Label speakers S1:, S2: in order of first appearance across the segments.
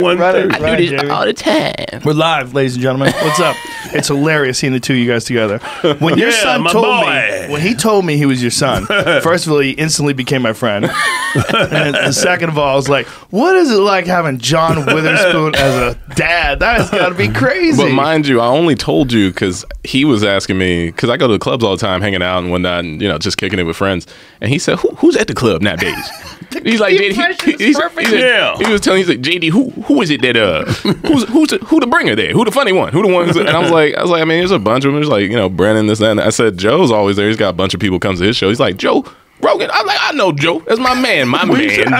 S1: I do this all the time. We're live, ladies and gentlemen. What's up? It's hilarious seeing the two of you guys together. When your son told me, when he told me he was your son, first of all, he instantly became my friend. And second of all, I was like, what is it like having John Witherspoon as a dad? That has got to be crazy.
S2: But mind you, I only told you because he was asking me, because I go to the clubs all the time, hanging out and whatnot, and just kicking it with friends. And he said, who's at the club nowadays? He's like, JD, he was telling, he's like, JD, who is it that who the bringer there? Who the funny one? Who the ones? And I was like, I mean, there's a bunch of them. There's like, Brennan, this, that. And I said, Joe's always there. He's got a bunch of people comes to his show. He's like, Joe Rogan. I'm like, I know Joe. That's my man,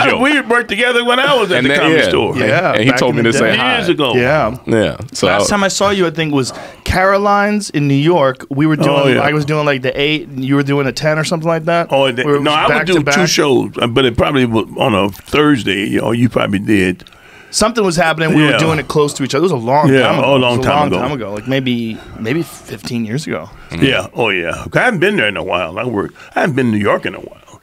S2: Joe.
S3: We worked together when I was at the comedy store.
S1: Yeah,
S2: and he told me to say hi.
S3: Years ago.
S1: Yeah.
S2: So
S1: last time I saw you, I think was Caroline's in New York. We were doing. I was doing like the 8, and you were doing a 10 or something like that.
S3: Oh, no, I would do 2 shows, but it probably was on a Thursday. Or you probably did.
S1: Something was happening. We were doing it close to each other. It was a long time ago.
S3: A long time ago.
S1: Like maybe 15 years ago.
S3: Yeah. Oh, yeah. I haven't been there in a while. I haven't been to New York in a while.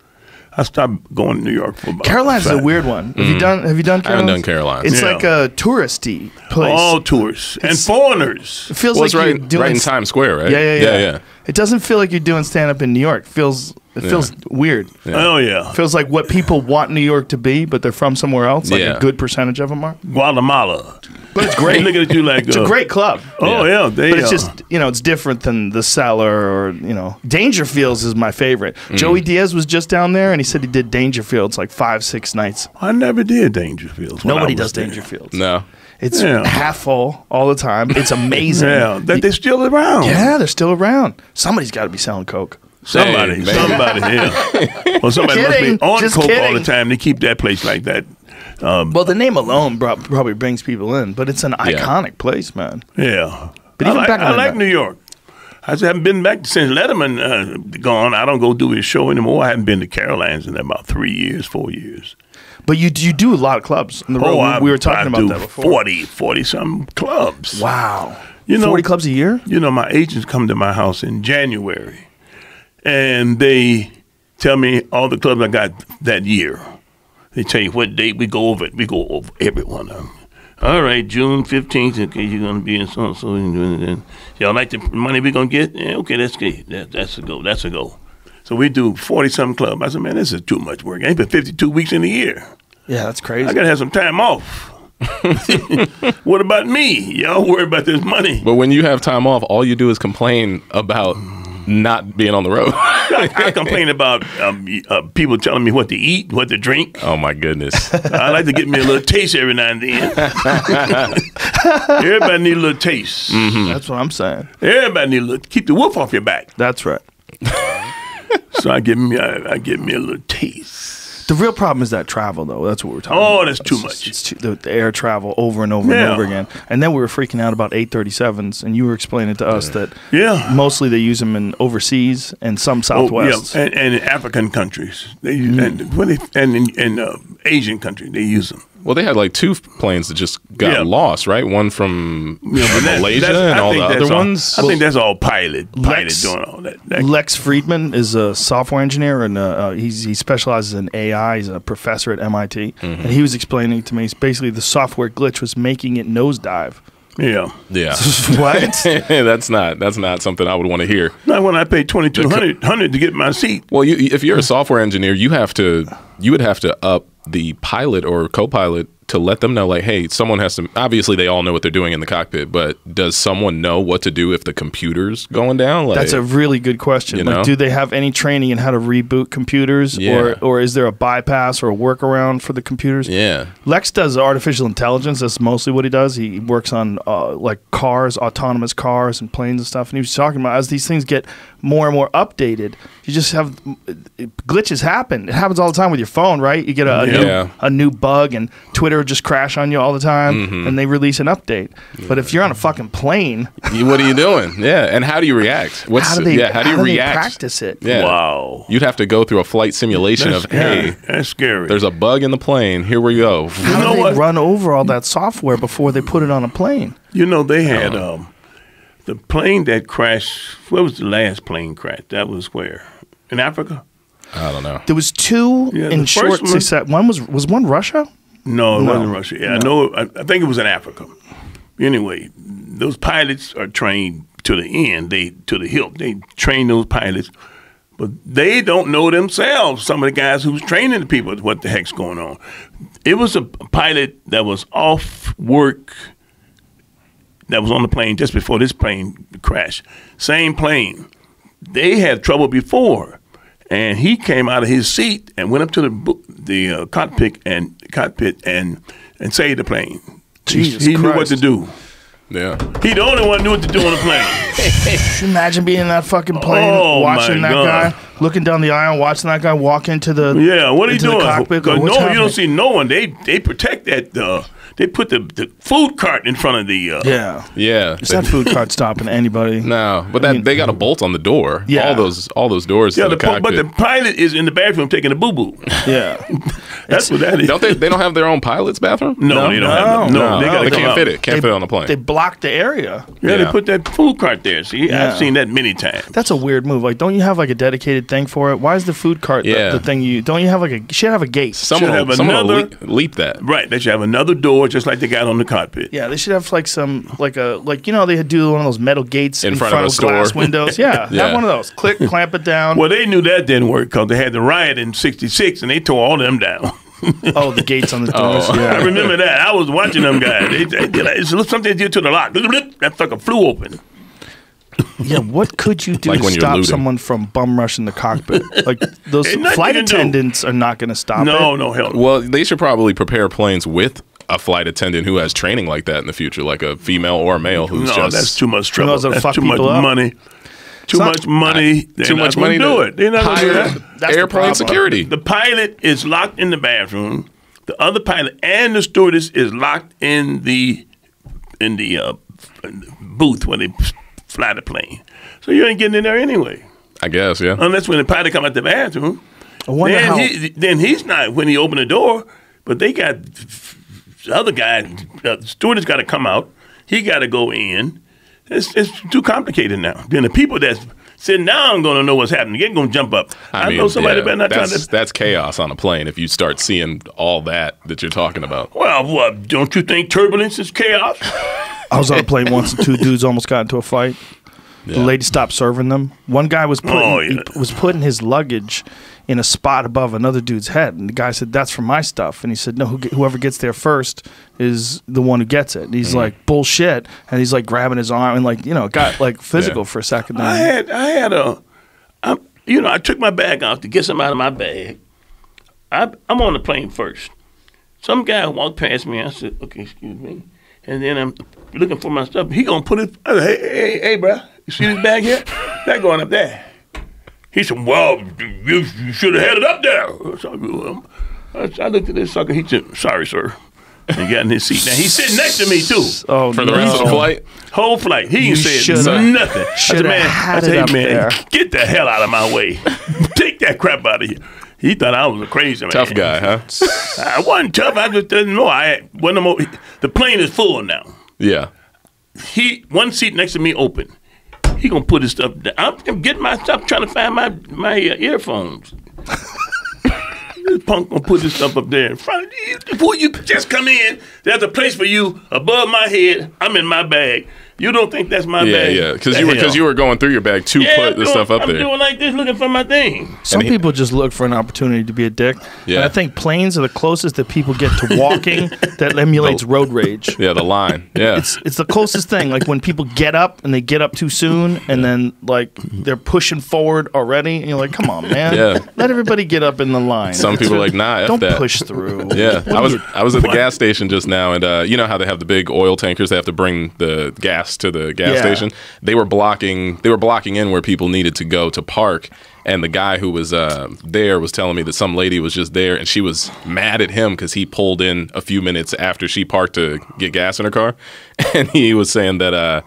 S3: I stopped going to New York for about
S1: Caroline's a weird one. Have you done Caroline's?
S2: I haven't done Caroline's.
S1: It's like a touristy place.
S3: All tourists and foreigners.
S1: It feels like you're doing
S2: right in Times Square, right?
S1: Yeah. It doesn't feel like you're doing stand-up in New York. It feels weird.
S3: Yeah. Oh, yeah.
S1: It feels like what people want New York to be, but they're from somewhere else. Like a good percentage of them are.
S3: Guatemala.
S1: But it's great.
S3: Looking at you like
S1: it's a great club.
S3: Oh yeah,
S1: but it's just it's different than the Cellar or Dangerfields is my favorite. Joey Diaz was just down there and he said he did Dangerfields like 5-6 nights.
S3: I never did Dangerfields.
S1: Nobody does Dangerfields.
S2: No.
S1: It's half full all the time. It's amazing.
S3: They're still around.
S1: Yeah, they're still around. Somebody's got to be selling coke.
S3: Somebody, yeah. Well, somebody must be on coke all the time. They keep that place like that.
S1: Well, the name alone probably brings people in, but it's an iconic place, man.
S3: Yeah.
S1: But even
S3: I like New York. I just haven't been back since Letterman gone. I don't go do his show anymore. I haven't been to Caroline's in about 4 years.
S1: But you do a lot of clubs on the road. We were talking about that before.
S3: 40-some clubs.
S1: Wow. 40 clubs a year?
S3: My agents come to my house in January, and they tell me all the clubs I got that year. They tell you what date we go over it. We go over every one of them. All right, June 15th, okay, you're going to be in so-and-so. Y'all like the money we're going to get? Yeah, okay, that's good. That's a go. That's a go. So we do 40-some clubs. I said, man, this is too much work. I ain't been 52 weeks in a year.
S1: Yeah, that's crazy.
S3: I got to have some time off. What about me? Y'all worry about this money.
S2: But when you have time off, all you do is complain about not being on the road.
S3: I complain about people telling me what to eat, what to drink.
S2: Oh my goodness!
S3: I like to get me a little taste every now and then. Everybody need a little taste.
S1: Mm-hmm. That's what I'm saying.
S3: Everybody need a little. Keep the wolf off your back.
S1: That's right.
S3: So I get me a little taste.
S1: The real problem is that travel, though. That's what we're talking about.
S3: Oh, that's too much.
S1: It's the air travel over and over and over again. And then we were freaking out about 837s, and you were explaining to us that mostly they use them in overseas and some Southwest.
S3: And in African countries. They use, and in Asian countries, they use them.
S2: Well, they had like 2 planes that just got lost, right? One from Malaysia and all the other ones.
S3: I think that's all pilot doing all that.
S1: Lex Friedman is a software engineer, and he specializes in AI. He's a professor at MIT. And he was explaining to me, basically the software glitch was making it nosedive.
S2: Yeah.
S1: What?
S2: That's not something I would want to hear.
S3: Not when I paid $2,200 to get my seat.
S2: Well, if you're a software engineer, you would have to up the pilot or co-pilot to let them know, like, hey, someone has to, obviously they all know what they're doing in the cockpit, but does someone know what to do if the computer's going down? Like,
S1: that's a really good question. Like, do they have any training in how to reboot computers, or is there a bypass or a workaround for the computers?
S2: Yeah.
S1: Lex does artificial intelligence. That's mostly what he does. He works on like cars, autonomous cars and planes and stuff. And he was talking about as these things get more and more updated, you just have glitches happen. It happens all the time with your phone, right? You get a new bug and Twitter just crash on you all the time, and they release an update. But if you're on a fucking plane,
S2: what are you doing? Yeah, and how do you react?
S1: How do you
S2: react?
S1: Practice it?
S2: Yeah.
S3: Wow.
S2: You'd have to go through a flight simulation hey,
S3: that's scary.
S2: There's a bug in the plane. Here we go.
S1: How do they run over all that software before they put it on a plane?
S3: They had the plane that crashed. What was the last plane crash? That was where? In Africa?
S2: I don't know.
S1: There was 2 in short succession. One was one Russia?
S3: No, it wasn't Russia. Yeah, no. I think it was in Africa. Anyway, those pilots are trained to the end. To the hilt. They train those pilots, but they don't know themselves. Some of the guys who's training the people what the heck's going on. It was a pilot that was off work. That was on the plane just before this plane crashed. Same plane. They had trouble before, and he came out of his seat and went up to the cockpit and saved the plane.
S1: Jesus
S3: he
S1: Christ.
S3: knew what to do.
S2: Yeah.
S3: He the only one knew what to do on the plane.
S1: Can you imagine being in that fucking plane, watching that guy, looking down the aisle, watching that guy walk into the
S3: what are you doing?
S1: Cockpit,
S3: You don't see no one. They protect that. They put the food cart in front of the.
S2: Yeah.
S1: Is that food cart stopping anybody?
S2: No, but they got a bolt on the door.
S1: Yeah.
S2: All those doors.
S3: Yeah,
S2: to the cockpit.
S3: but the pilot is in the bathroom taking a boo boo.
S1: Yeah.
S3: That's what that is.
S2: Don't they don't have their own pilot's bathroom?
S3: No, they don't have them. No,
S2: they
S3: come
S2: can't
S3: out.
S2: fit it. Can't fit it on the plane.
S1: They blocked the area.
S3: Yeah, they put that food cart there. See, I've seen that many times.
S1: That's a weird move. Like, don't you have like a dedicated thing for it? Why is the food cart the thing don't you have like you should have a gate?
S2: Someone will leap that.
S3: Right, they should have another door just like they got on the cockpit.
S1: Yeah, they should have like they do one of those metal gates in front of glass
S2: store.
S1: windows. Yeah, have one of those. Click, clamp it down.
S3: Well, they knew that didn't work because they had the riot in '66 and they tore all them down.
S1: Oh, the gates on the doors.
S3: I remember that. I was watching them guys. It's something did to the lock. That fucker flew open.
S1: Yeah, what could you do
S2: Like
S1: to
S2: when you're
S1: stop
S2: looting.
S1: someone from bum rushing the cockpit? Like those
S3: Ain't nothing
S1: flight
S3: you can do.
S1: attendants are not going to stop it.
S3: No, hell no.
S2: Well, they should probably prepare planes with a flight attendant who has training like that in the future, like a female or a male who's
S3: No,
S2: just
S3: that's too much trouble.
S1: knows how to
S3: That's
S1: fuck
S3: too much
S1: people up.
S3: money. Too much money.
S2: too much money
S3: to do it. They're not going to do
S2: hire
S3: that.
S1: That's the
S2: airplane
S1: problem.
S2: security.
S3: The pilot is locked in the bathroom. The other pilot and the stewardess is locked in the booth where they fly the plane. So you ain't getting in there anyway,
S2: I guess, yeah.
S3: unless when the pilot come out the bathroom.
S1: I wonder how.
S3: Then he's not when he open the door. But they got the other guy. The stewardess got to come out. He got to go in. It's too complicated now. Then the people that's sitting down going to know what's happening. They're going to jump up. I know somebody better not try to.
S2: That's chaos on a plane if you start seeing all that you're talking about.
S3: Well, don't you think turbulence is chaos?
S1: I was on a plane once and two dudes almost got into a fight.
S2: Yeah.
S1: The lady stopped serving them. One guy was putting his luggage in a spot above another dude's head, and the guy said, "That's for my stuff." And he said, "No, whoever gets there first is the one who gets it." And he's like, "Bullshit!" And he's like grabbing his arm and got like physical for a second.
S3: I took my bag off to get some out of my bag. I'm on the plane first. Some guy walked past me. I said, "Okay, excuse me," and then I'm looking for my stuff. He gonna put it. I said, hey, bro, you see this bag here? That going up there. He said, "Well, you should have had it up there." So, I looked at this sucker. He said, "Sorry, sir," and got in his seat. Now he's sitting next to me too.
S1: Oh,
S2: For the rest of the flight?
S3: Whole flight. He ain't said nothing. I said, man, get the hell out of my way. Take that crap out of here. He thought I was a crazy man.
S2: Tough guy, huh?
S3: I wasn't tough. I just didn't know. The plane is full now.
S2: Yeah.
S3: One seat next to me open. He gonna put his stuff down. I'm getting my stuff, trying to find my earphones. This punk gonna put his stuff up there in front of you. Before you just come in, there's a place for you above my head. I'm in my bag. You don't think that's my bag?
S2: Yeah, because you were going through your bag to put the stuff up there.
S3: I'm doing like this, looking for my thing.
S1: Some people just look for an opportunity to be a dick.
S2: Yeah.
S1: And I think planes are the closest that people get to walking that emulates road rage.
S2: Yeah, the line. Yeah.
S1: It's the closest thing. Like when people get up and they get up too soon and then like they're pushing forward already and you're like, come on, man.
S2: Yeah.
S1: Let everybody get up in the line.
S2: Some people are like, nah, F
S1: don't
S2: that.
S1: push through.
S2: Yeah, I was at the gas station just now, and you know how they have the big oil tankers? They have to bring the gas to the gas station. They were blocking in where people needed to go to park, and the guy who was there was telling me that some lady was just there, and she was mad at him because he pulled in a few minutes after she parked to get gas in her car, and he was saying that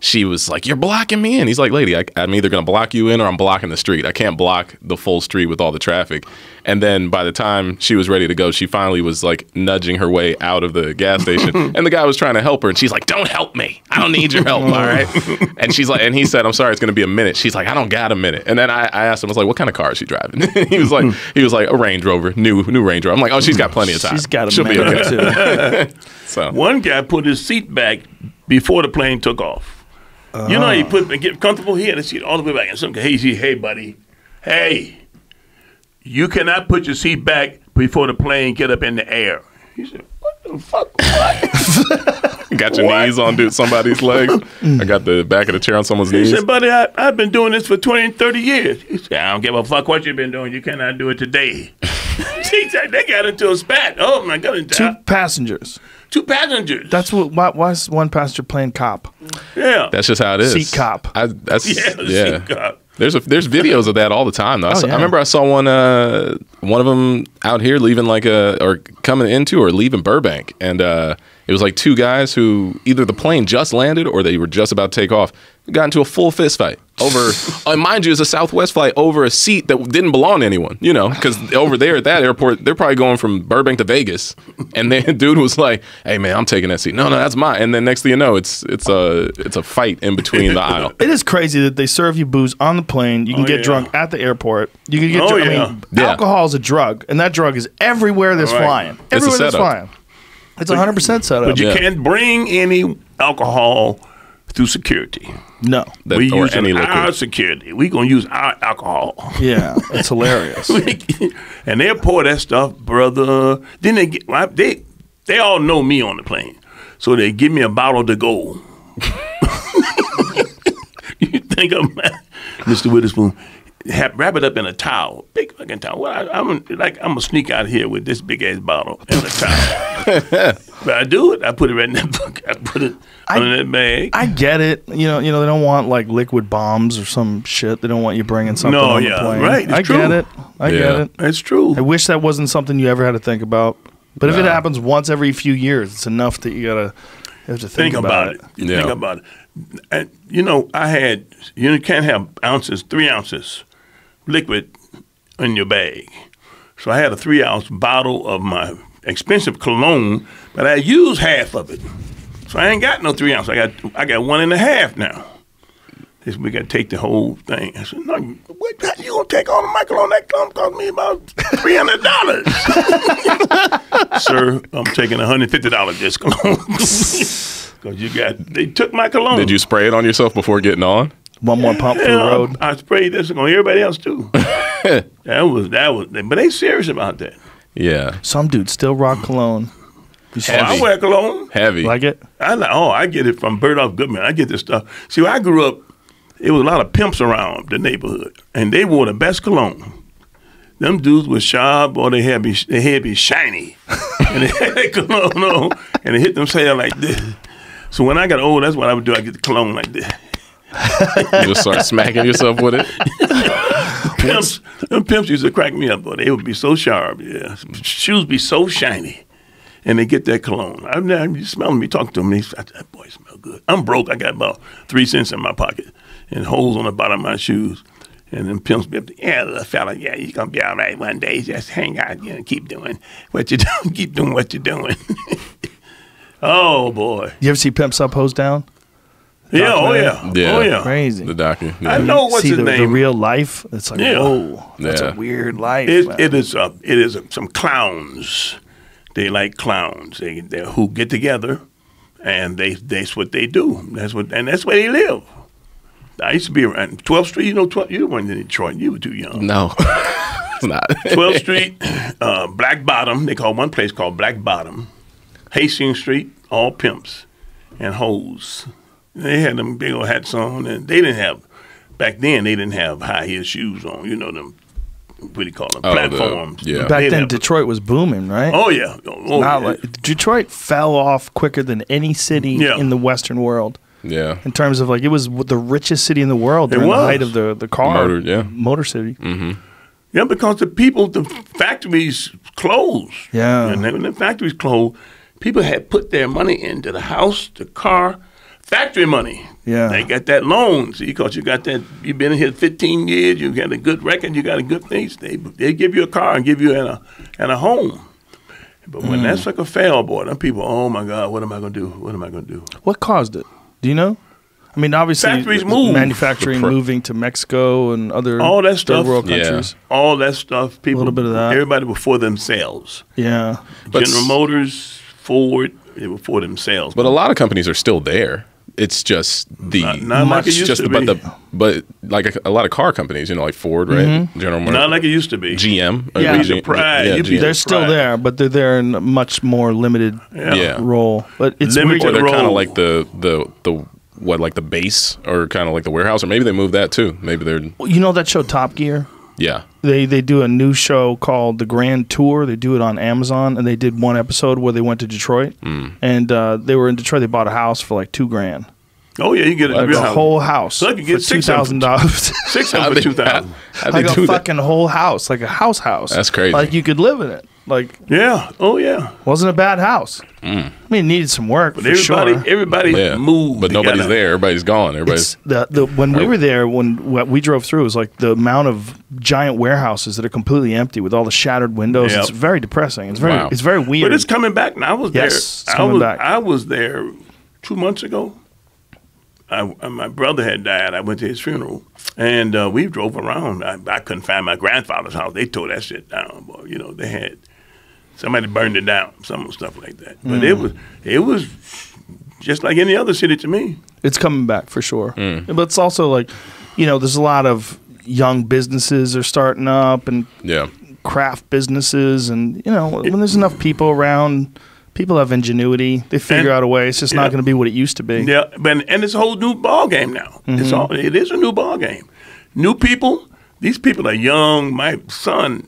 S2: she was like, "You're blocking me in." He's like, "Lady, I'm either going to block you in or I'm blocking the street. I can't block the full street with all the traffic." And then by the time she was ready to go, she finally was like nudging her way out of the gas station. And the guy was trying to help her. And she's like, "Don't help me. I don't need your help." All right. And she's like, and he said, "I'm sorry, it's going to be a minute." She's like, "I don't got a minute." And then I asked him, I was like, "What kind of car is she driving?" he was like, "A Range Rover, new Range Rover." I'm like, "Oh, she's got plenty of time.
S1: She's got a
S2: She'll be okay."
S1: too.
S2: So
S3: one guy put his seat back before the plane took off. You know, he get comfortable. He had the seat all the way back. And some guy, hey, buddy, hey, you cannot put your seat back before the plane get up in the air. He said, "What the fuck?"
S2: Got your knees on somebody's legs. I got the back of the chair on someone's knees.
S3: He said, "Buddy, I've been doing this for 20 and 30 years. He said, "I don't give a fuck what you've been doing. You cannot do it today." He said, they got into a spat. Oh, my God.
S1: Two passengers.
S3: That's
S1: why is one passenger playing cop?
S3: Yeah.
S2: That's just how it is.
S1: Seat cop.
S3: Seat cop.
S2: There's videos of that all the time though. I remember I saw one of them out here leaving or coming into or leaving Burbank, and it was like two guys who either the plane just landed or they were just about to take off. Got into a full fist fight over, mind you, it's a Southwest flight over a seat that didn't belong to anyone, you know, because over there at that airport, they're probably going from Burbank to Vegas. And then dude was like, "Hey man, I'm taking that seat." No, that's mine. And then next thing you know, it's a fight in between the aisle.
S1: It is crazy that they serve you booze on the plane. You can get drunk at the airport. You can get drunk. I mean, alcohol is a drug, and that drug is everywhere there's flying. Everywhere there's flying. It's 100% set up.
S3: But you can't bring any alcohol through security.
S1: No.
S3: We're using our security. We're going to use our alcohol.
S1: Yeah, it's hilarious.
S3: And they'll pour that stuff, brother. Then they all know me on the plane. So they give me a bottle to go. You think I'm Mr. Witherspoon, wrap it up in a towel, big fucking towel. Well, I'm gonna sneak out here with this big ass bottle and a towel. But I do it. I put it right in that book. I put it under that bag.
S1: I get it. You know, they don't want like liquid bombs or some shit. They don't want you bringing something on the plane.
S3: Right.
S1: I get it. I get it.
S3: That's true.
S1: I wish that wasn't something you ever had to think about. But if it happens once every few years, it's enough that you have to think about it.
S3: Think about it. And, you know, you can't have 3 ounces liquid in your bag. So I had a 3-ounce bottle of my expensive cologne, but I used half of it. So I ain't got no 3 ounce. I got 1.5 now. We got to take the whole thing. I said, "No, what you gonna take all of my cologne? That cologne cost me about $300. Sir, I'm taking $150 this cologne. Because they took my cologne.
S2: Did you spray it on yourself before getting on?
S1: One more pump for the road.
S3: I sprayed this on everybody else too. that was. But they serious about that.
S2: Yeah.
S1: Some dudes still rock cologne.
S3: I wear cologne.
S2: Heavy.
S1: Like it?
S3: I get it from Birdolph Goodman. I get this stuff. See, when I grew up, it was a lot of pimps around the neighborhood, and they wore the best cologne. Them dudes were sharp, or their hair be shiny, and they had that cologne on, and they hit themselves like this. So when I got old, that's what I would do. I get the cologne like this.
S2: You just start smacking yourself with it.
S3: Them pimps used to crack me up, boy. They would be so sharp. Yeah, shoes be so shiny, and they get that cologne. You smell me, talk to them. They say, "That boy smell good." I'm broke. I got about 3 cents in my pocket and holes on the bottom of my shoes. And then pimps be up there, "Yeah, little fella, yeah, you're going to be all right one day. Just hang out, keep doing what you're doing. Keep doing what you're doing." Oh, boy.
S1: You ever see Pimps Up, Hose Down?
S3: Yeah, oh yeah.
S1: Crazy.
S2: The docu. Yeah.
S3: I know what's his name.
S1: The real life. It's like, whoa, that's a weird life.
S3: It is some clowns. They like clowns. They who get together, and that's what they do. That's where they live. I used to be around 12th Street. You know, you weren't in Detroit. You were too young.
S2: No, it's not.
S3: 12th Street, Black Bottom. They call one place called Black Bottom. Hastings Street, all pimps and hoes. They had them big old hats on, and back then they didn't have high heel shoes on. You know them, what do you call them, platforms.
S1: Back then Detroit was booming, right?
S3: Oh yeah.
S1: Like, Detroit fell off quicker than any city in the Western world.
S2: Yeah.
S1: In terms of it was the richest city in the world during the height of the car motor city.
S2: Mm-hmm.
S3: Yeah, because the factories closed.
S1: Yeah.
S3: And when the factories closed, people had put their money into the house, the car, factory money.
S1: Yeah.
S3: They got that loan. See, because you got that, you've been in here 15 years, you got a good record, you got a good thing. They give you a car and give you and a home. But when that sucker fell, boy, them people, oh my God, what am I going to do? What am I going to do?
S1: What caused it? Do you know? I mean, obviously,
S3: factories move.
S1: Manufacturing moving to Mexico and other
S3: all that stuff,
S1: third world countries.
S3: All that stuff. People,
S1: a little bit of that.
S3: Everybody were for themselves.
S1: Yeah.
S3: General Motors, Ford, they were for themselves.
S2: But a lot of companies are still there. It's just the
S3: not like it used to be.
S2: But like a lot of car companies, like Ford, right? General Motors,
S3: not like it used to be.
S2: GM,
S1: they're still there, but they're there in a much more limited role. But it's
S3: limited
S2: or they're
S3: role.
S2: kind of like the base, or kind of like the warehouse, or maybe they moved that too. Maybe they're
S1: that show Top Gear.
S2: Yeah.
S1: They do a new show called The Grand Tour. They do it on Amazon, and they did one episode where they went to Detroit, and they were in Detroit. They bought a house for like $2,000.
S3: Oh yeah, you get
S1: a whole house
S3: so you get
S1: for $2,000.
S3: 600 for 2,000.
S1: Like a fucking whole house, like a house.
S2: That's crazy.
S1: Like you could live in it. Like wasn't a bad house. I mean, it needed some work, but
S3: everybody moved.
S2: But nobody's there. Everybody's gone.
S1: When we were there, when we drove through, it was like the amount of giant warehouses that are completely empty with all the shattered windows. It's very depressing. It's very weird.
S3: But it's coming back now. I was there.
S1: It's coming back.
S3: I was there 2 months ago. My brother had died. I went to his funeral, and we drove around. I couldn't find my grandfather's house. They tore that shit down. Boy, they had somebody burned it down, some stuff like that. But it was just like any other city to me.
S1: It's coming back for sure. But it's also like, there's a lot of young businesses are starting up and craft businesses, and when there's enough people around. People have ingenuity. They figure out a way. It's just not going to be what it used to be. Yeah,
S3: and it's a whole new ball game now. It is a new ball game. New people. These people are young. My son,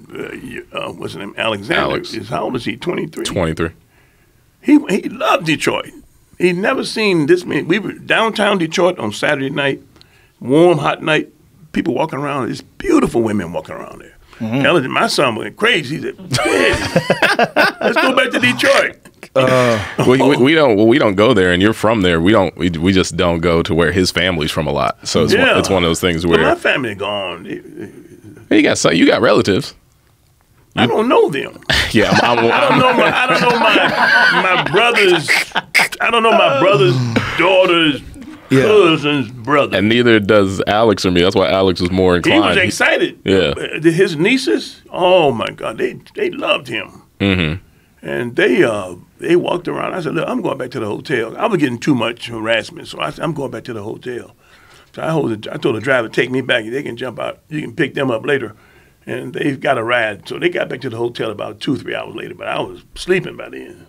S3: what's his name, Alexander. How old is he? 23.
S2: 23.
S3: He loved Detroit. He'd never seen this many. We were downtown Detroit on Saturday night, warm, hot night. People walking around. There's beautiful women walking around there. My son went crazy. He said, let's go back to Detroit.
S2: We don't go there, and you're from there. We just don't go to where his family's from a lot. So it's one of those things where
S3: my family gone.
S2: You got relatives.
S3: I don't know them.
S2: Yeah,
S3: I don't know my brothers. I don't know my brother's daughter's cousin's brother.
S2: And neither does Alex or me. That's why Alex was more inclined.
S3: He was excited. His nieces. Oh my God, they loved him. And they walked around. I said, look, I'm going back to the hotel. I was getting too much harassment, so I said, I'm going back to the hotel. So I told the driver, take me back. They can jump out. You can pick them up later. And they got a ride. So they got back to the hotel about 2-3 hours later, but I was sleeping by then.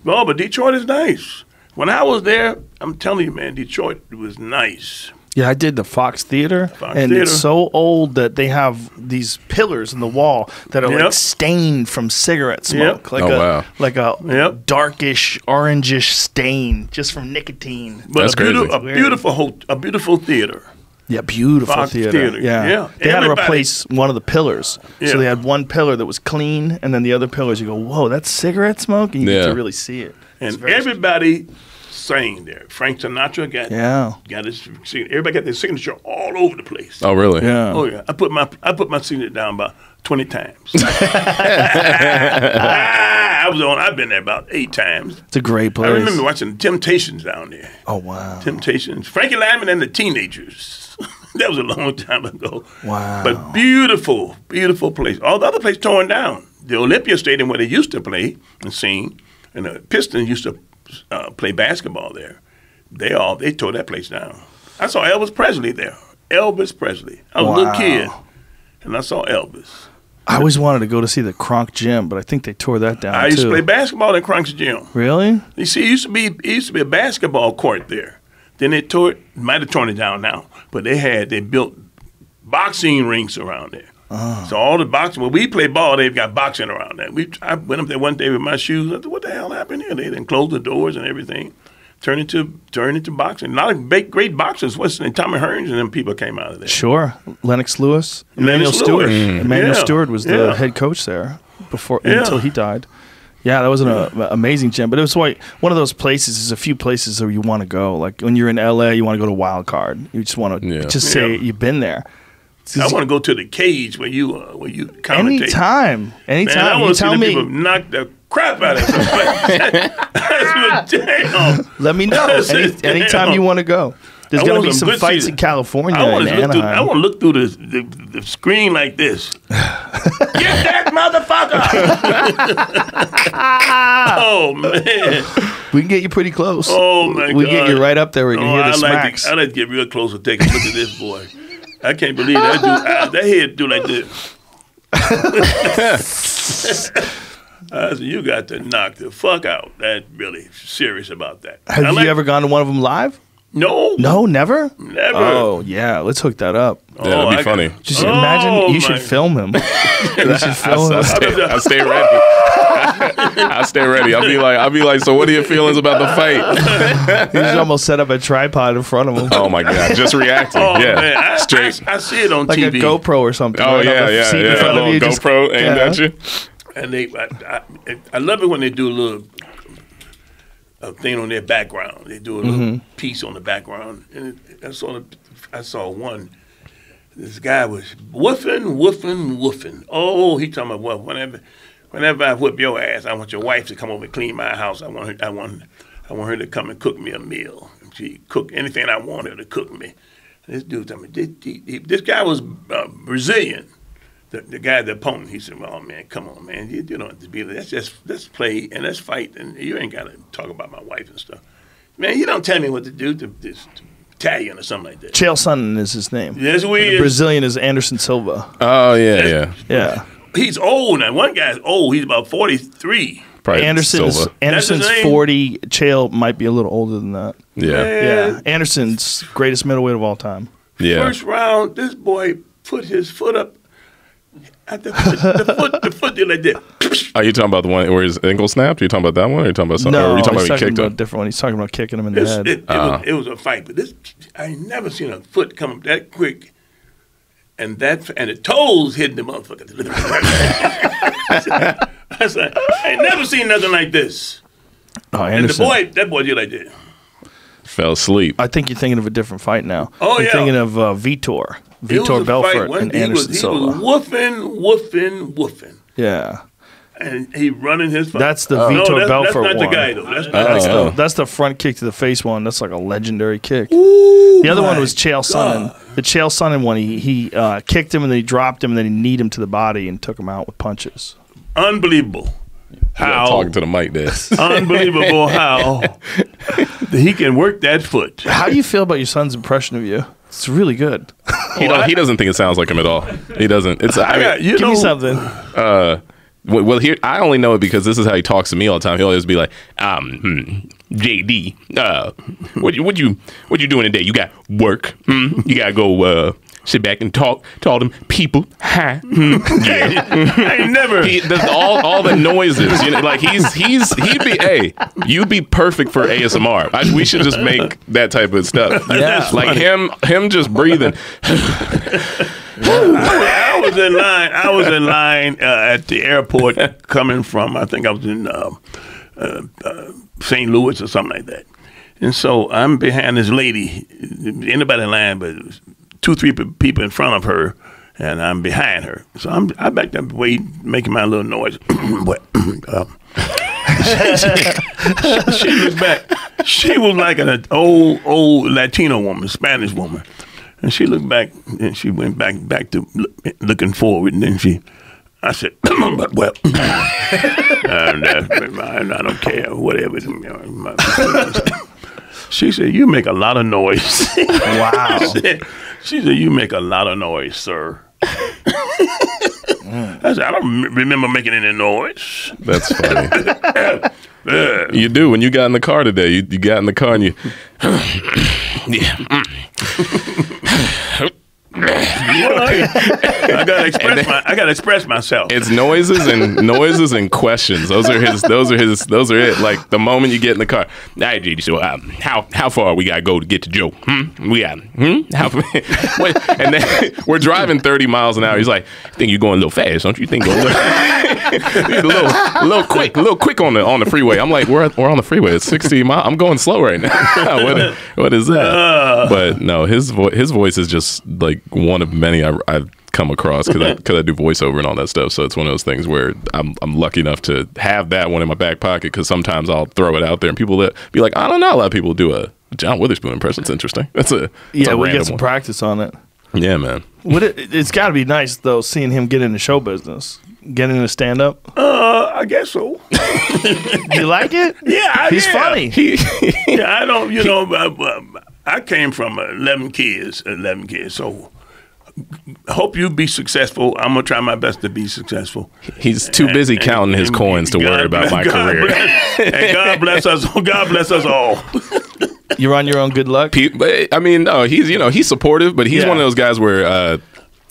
S3: But Detroit is nice. When I was there, I'm telling you, man, Detroit was nice.
S1: Yeah, I did the Fox Theater, it's so old that they have these pillars in the wall that are like stained from cigarette smoke, like a darkish, orangish stain just from nicotine.
S3: But
S2: that's crazy.
S3: A beautiful theater.
S1: Yeah, beautiful
S3: Fox
S1: theater. Yeah. They had to replace one of the pillars, so they had one pillar that was clean, and then the other pillars. You go, whoa, that's cigarette smoke, and you get to really see it.
S3: And everybody sang there. Frank Sinatra got his signature. Everybody got their signature all over the place.
S2: Oh, really?
S1: Yeah.
S3: Oh, yeah. I put my signature down about 20 times. I've been there about 8 times.
S1: It's a great place.
S3: I remember watching the Temptations down there.
S1: Oh, wow.
S3: Temptations. Frankie Lyman and the Teenagers. That was a long time ago.
S1: Wow.
S3: But beautiful, beautiful place. All the other places torn down. The Olympia Stadium where they used to play and sing, and the Pistons used to play basketball there. They tore that place down. I saw Elvis Presley there. Elvis Presley. I was a little kid, and I saw Elvis.
S1: I always wanted to go to see the Kronk Gym, but I think they tore that down.
S3: I used to play basketball at Kronk's Gym.
S1: Really?
S3: You see, it used to be a basketball court there. Then they might have torn it down now, but they built boxing rings around there. Oh. So all the boxing, when we play ball, they've got boxing around there. I went up there one day with my shoes. I thought, what the hell happened here? They didn't close the doors and everything. Turned into boxing. A lot of great boxers. What's his name? Tommy Hearns and them people came out of there.
S1: Sure. Lennox Lewis. Emmanuel Stewart was the head coach there until he died. Yeah, that was an amazing gym. But it was like one of those places. There's a few places where you want to go. Like when you're in LA, you want to go to Wild Card. You just want to just say you've been there.
S3: I want to go to the cage where you commentate.
S1: Anytime.
S3: Man, I want to see the people knock the crap out of somebody. Damn.
S1: Let me know. Anytime you want to go. There's going to be some fights in California and Anaheim.
S3: I want to look through the screen like this. Get that motherfucker! Oh, man.
S1: We can get you pretty close.
S3: Oh, my God.
S1: We can get you right up there where you can hear the smacks.
S3: I like to get real close and take a look at this boy. I can't believe that dude. That head do like this. I said, you got to knock the fuck out. That's really serious about that.
S1: Have you ever gone to one of them live?
S3: No.
S1: No, never?
S3: Never.
S1: Oh, yeah. Let's hook that up.
S2: Yeah, that'd be funny.
S1: Just imagine you should film him. You should film him.
S2: I stay ready. I stay ready. I'll be like, so what are your feelings about the fight?
S1: You should almost set up a tripod in front of him.
S2: Oh my God. Just reacting.
S3: Man.
S2: Straight.
S3: I see it on
S1: like
S3: TV.
S1: Like a GoPro or something.
S2: Oh,
S1: right?
S2: yeah. A little GoPro aimed at you.
S3: And I love it when they do a little thing on their background. They do a little piece on the background. And I saw one. This guy was woofing. Oh, he talking about, well, whenever I whip your ass, I want your wife to come over and clean my house. I want her to come and cook me a meal. She cook anything I want her to cook me. This dude told me, this guy was Brazilian. The guy, the opponent, he said, "Oh man, come on, man, you don't have to be there. Let's play and let's fight, and you ain't got to talk about my wife and stuff. Man, you don't tell me what to do to Italian or something like that."
S1: Chael Sonnen is his name.
S3: Yes,
S1: the Brazilian is Anderson Silva.
S2: Oh yeah.
S3: He's old now. One guy's old. He's about 43.
S2: Probably
S1: Anderson's 40. Chael might be a little older than that.
S2: Yeah.
S1: Anderson's greatest middleweight of all time.
S2: Yeah.
S3: First round, this boy put his foot up. The foot did like this.
S2: Are you talking about the one where his ankle snapped? Are you talking about that one? Or are you talking about something?
S1: No,
S2: or are you talking
S1: he's
S2: about
S1: talking
S2: kicked
S1: about
S2: him?
S1: a different one. He's talking about kicking him in the head.
S3: It was a fight, but I ain't never seen a foot come up that quick, and the toes hitting the motherfucker. I said, I ain't never seen nothing like this.
S1: Oh,
S3: Anderson. And that boy did like that.
S2: Fell asleep.
S1: I think you're thinking of a different fight now.
S3: Oh,
S1: you're thinking of Vitor Belfort and Anderson Silva.
S3: He was woofing.
S1: Yeah.
S3: And he running his fight.
S1: That's the Vitor Belfort one.
S3: That's not the guy, though.
S1: That's the front kick to the face one. That's like a legendary kick.
S3: Ooh,
S1: the other one was Chael Sonnen. The Chael Sonnen one, he kicked him and then he dropped him and then he kneed him to the body and took him out with punches.
S3: Unbelievable. How
S2: talking to the mic there.
S3: Unbelievable how he can work that foot.
S1: How do you feel about your son's impression of you? It's really good.
S2: He doesn't think it sounds like him at all. He doesn't. It's
S1: give me something.
S2: Well, here I only know it because this is how he talks to me all the time. He'll always be like, JD, what you doing today? You got work. You gotta go sit back and talk to all them people. Yeah.
S3: I ain't never.
S2: He does all the noises. You know, like you'd be perfect for ASMR. We should just make that type of stuff.
S1: Yeah.
S2: Like him just breathing.
S3: I was in line at the airport coming from, I think I was in St. Louis or something like that. And so I'm behind this lady, anybody in line, but 2-3 people in front of her, and I'm behind her. So I backed up, making my little noise. But she was back. She was like an old Latino woman, Spanish woman. And she looked back, and she went back to looking forward. And then I said, well, I don't care, whatever. She said, you make a lot of noise.
S1: Wow.
S3: She said, you make a lot of noise, sir. I said, I don't remember making any noise.
S2: That's funny. You do. When you got in the car today, you got in the car and you...
S3: I gotta express myself.
S2: It's noises and questions. Those are it. Like the moment you get in the car, hey, JD, so how far we gotta go to get to Joe? We got how far? And then we're driving 30 miles an hour. He's like, I think you're going a little fast, don't you? Think you're a little quick on the freeway. I'm like, we're on the freeway. It's 60 miles. I'm going slow right now. What is that? But no, his voice is just like one of many I've come across because I do voiceover and all that stuff. So it's one of those things where I'm lucky enough to have that one in my back pocket because sometimes I'll throw it out there and people that be like, I don't know, a lot of people do a John Witherspoon impression. It's interesting. That's a
S1: we
S2: random
S1: get some
S2: one.
S1: practice on it.
S2: Yeah, man.
S1: It's got to be nice though seeing him get into show business, get into stand up.
S3: I guess so.
S1: You like it?
S3: Yeah,
S1: he's funny.
S3: Yeah, I don't. You know, I came from 11 kids. So hope you be successful. I'm gonna try my best to be successsul.
S2: He's too busy counting his coins to worry about my career.
S3: And God bless us. God bless us all.
S1: You're on your own good luck.
S2: But I mean, no, he's supportive, but he's one of those guys where.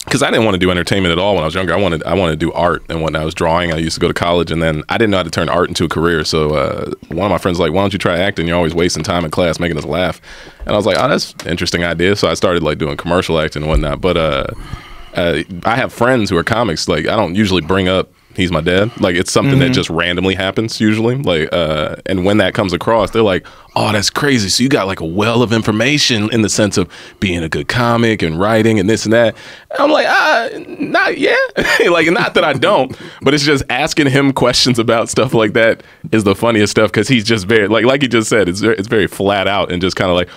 S2: Because I didn't want to do entertainment at all when I was younger. I wanted to do art, and when I was drawing, I used to go to college, and then I didn't know how to turn art into a career. So one of my friends was like, "Why don't you try acting? You're always wasting time in class making us laugh." And I was like, "Oh, that's an interesting idea." So I started like doing commercial acting and whatnot. But I have friends who are comics. Like I don't usually bring up he's my dad. Like it's something that just randomly happens usually. Like and when that comes across, they're like, "Oh, that's crazy. So you got like a well of information in the sense of being a good comic and writing and this and that." And I'm like, not yeah. Like not that I don't, but it's just asking him questions about stuff like that is the funniest stuff because he's just very like he just said, it's very flat out and just kind of like,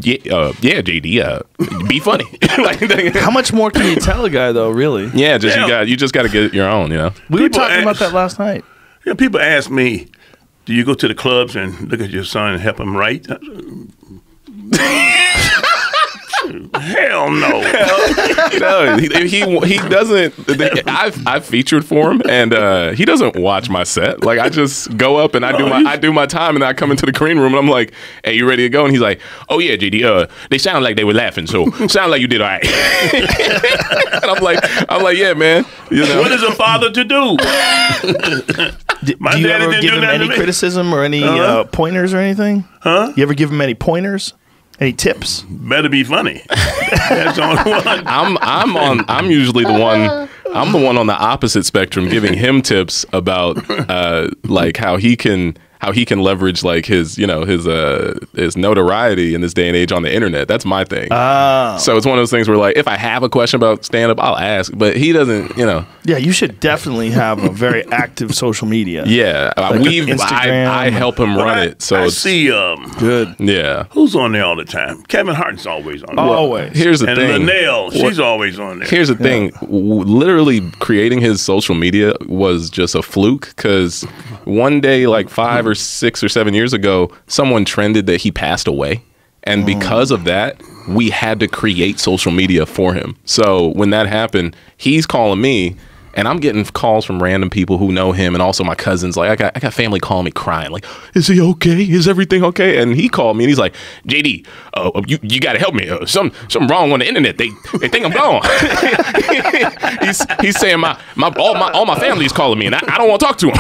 S2: yeah, JD, be funny. Like,
S1: how much more can you tell a guy though? Really?
S2: Yeah, you just got to get your own. You know,
S1: we were talking about that last night.
S3: Yeah, people ask me, "Do you go to the clubs and look at your son and help him write?" Hell no.
S2: No, he doesn't. I've featured for him, and he doesn't watch my set. Like I just go up and I do my time, and I come into the green room and I'm like, "Hey, you ready to go?" And he's like, "Oh yeah, JD. They sound like they were laughing, so sound like you did all right." And I'm like, "Yeah, man. You know
S3: what is a father to do?"
S1: Do you ever give him any criticism or any pointers or anything?
S3: Huh?
S1: You ever give him any pointers? Any tips?
S3: Better be funny. That's the only one.
S2: I'm usually the one. I'm the one on the opposite spectrum, giving him tips about like how he can leverage like his notoriety in this day and age on the internet. That's my thing.
S1: Oh.
S2: So it's one of those things where like if I have a question about stand up, I'll ask, but he doesn't.
S1: Yeah, you should definitely have a very active social media.
S2: Yeah,
S1: like
S2: I help him run it. So
S3: I see.
S1: Good.
S2: Yeah.
S3: Who's on there all the time? Kevin Hart's always on there.
S1: Always.
S2: Here's the
S3: and
S2: thing.
S3: Linnell, she's always on there.
S2: Here's the thing. Literally creating his social media was just a fluke because one day, like 5 or 6 or 7 years ago, someone trended that he passed away. And because of that, we had to create social media for him. So when that happened, he's calling me. And I'm getting calls from random people who know him, and also my cousins. Like I got family calling me crying, like, "Is he okay? Is everything okay?" And he called me, and he's like, "JD, you got to help me. Something wrong on the internet. They think I'm gone." he's saying all my family's calling me, and I don't want to talk to him.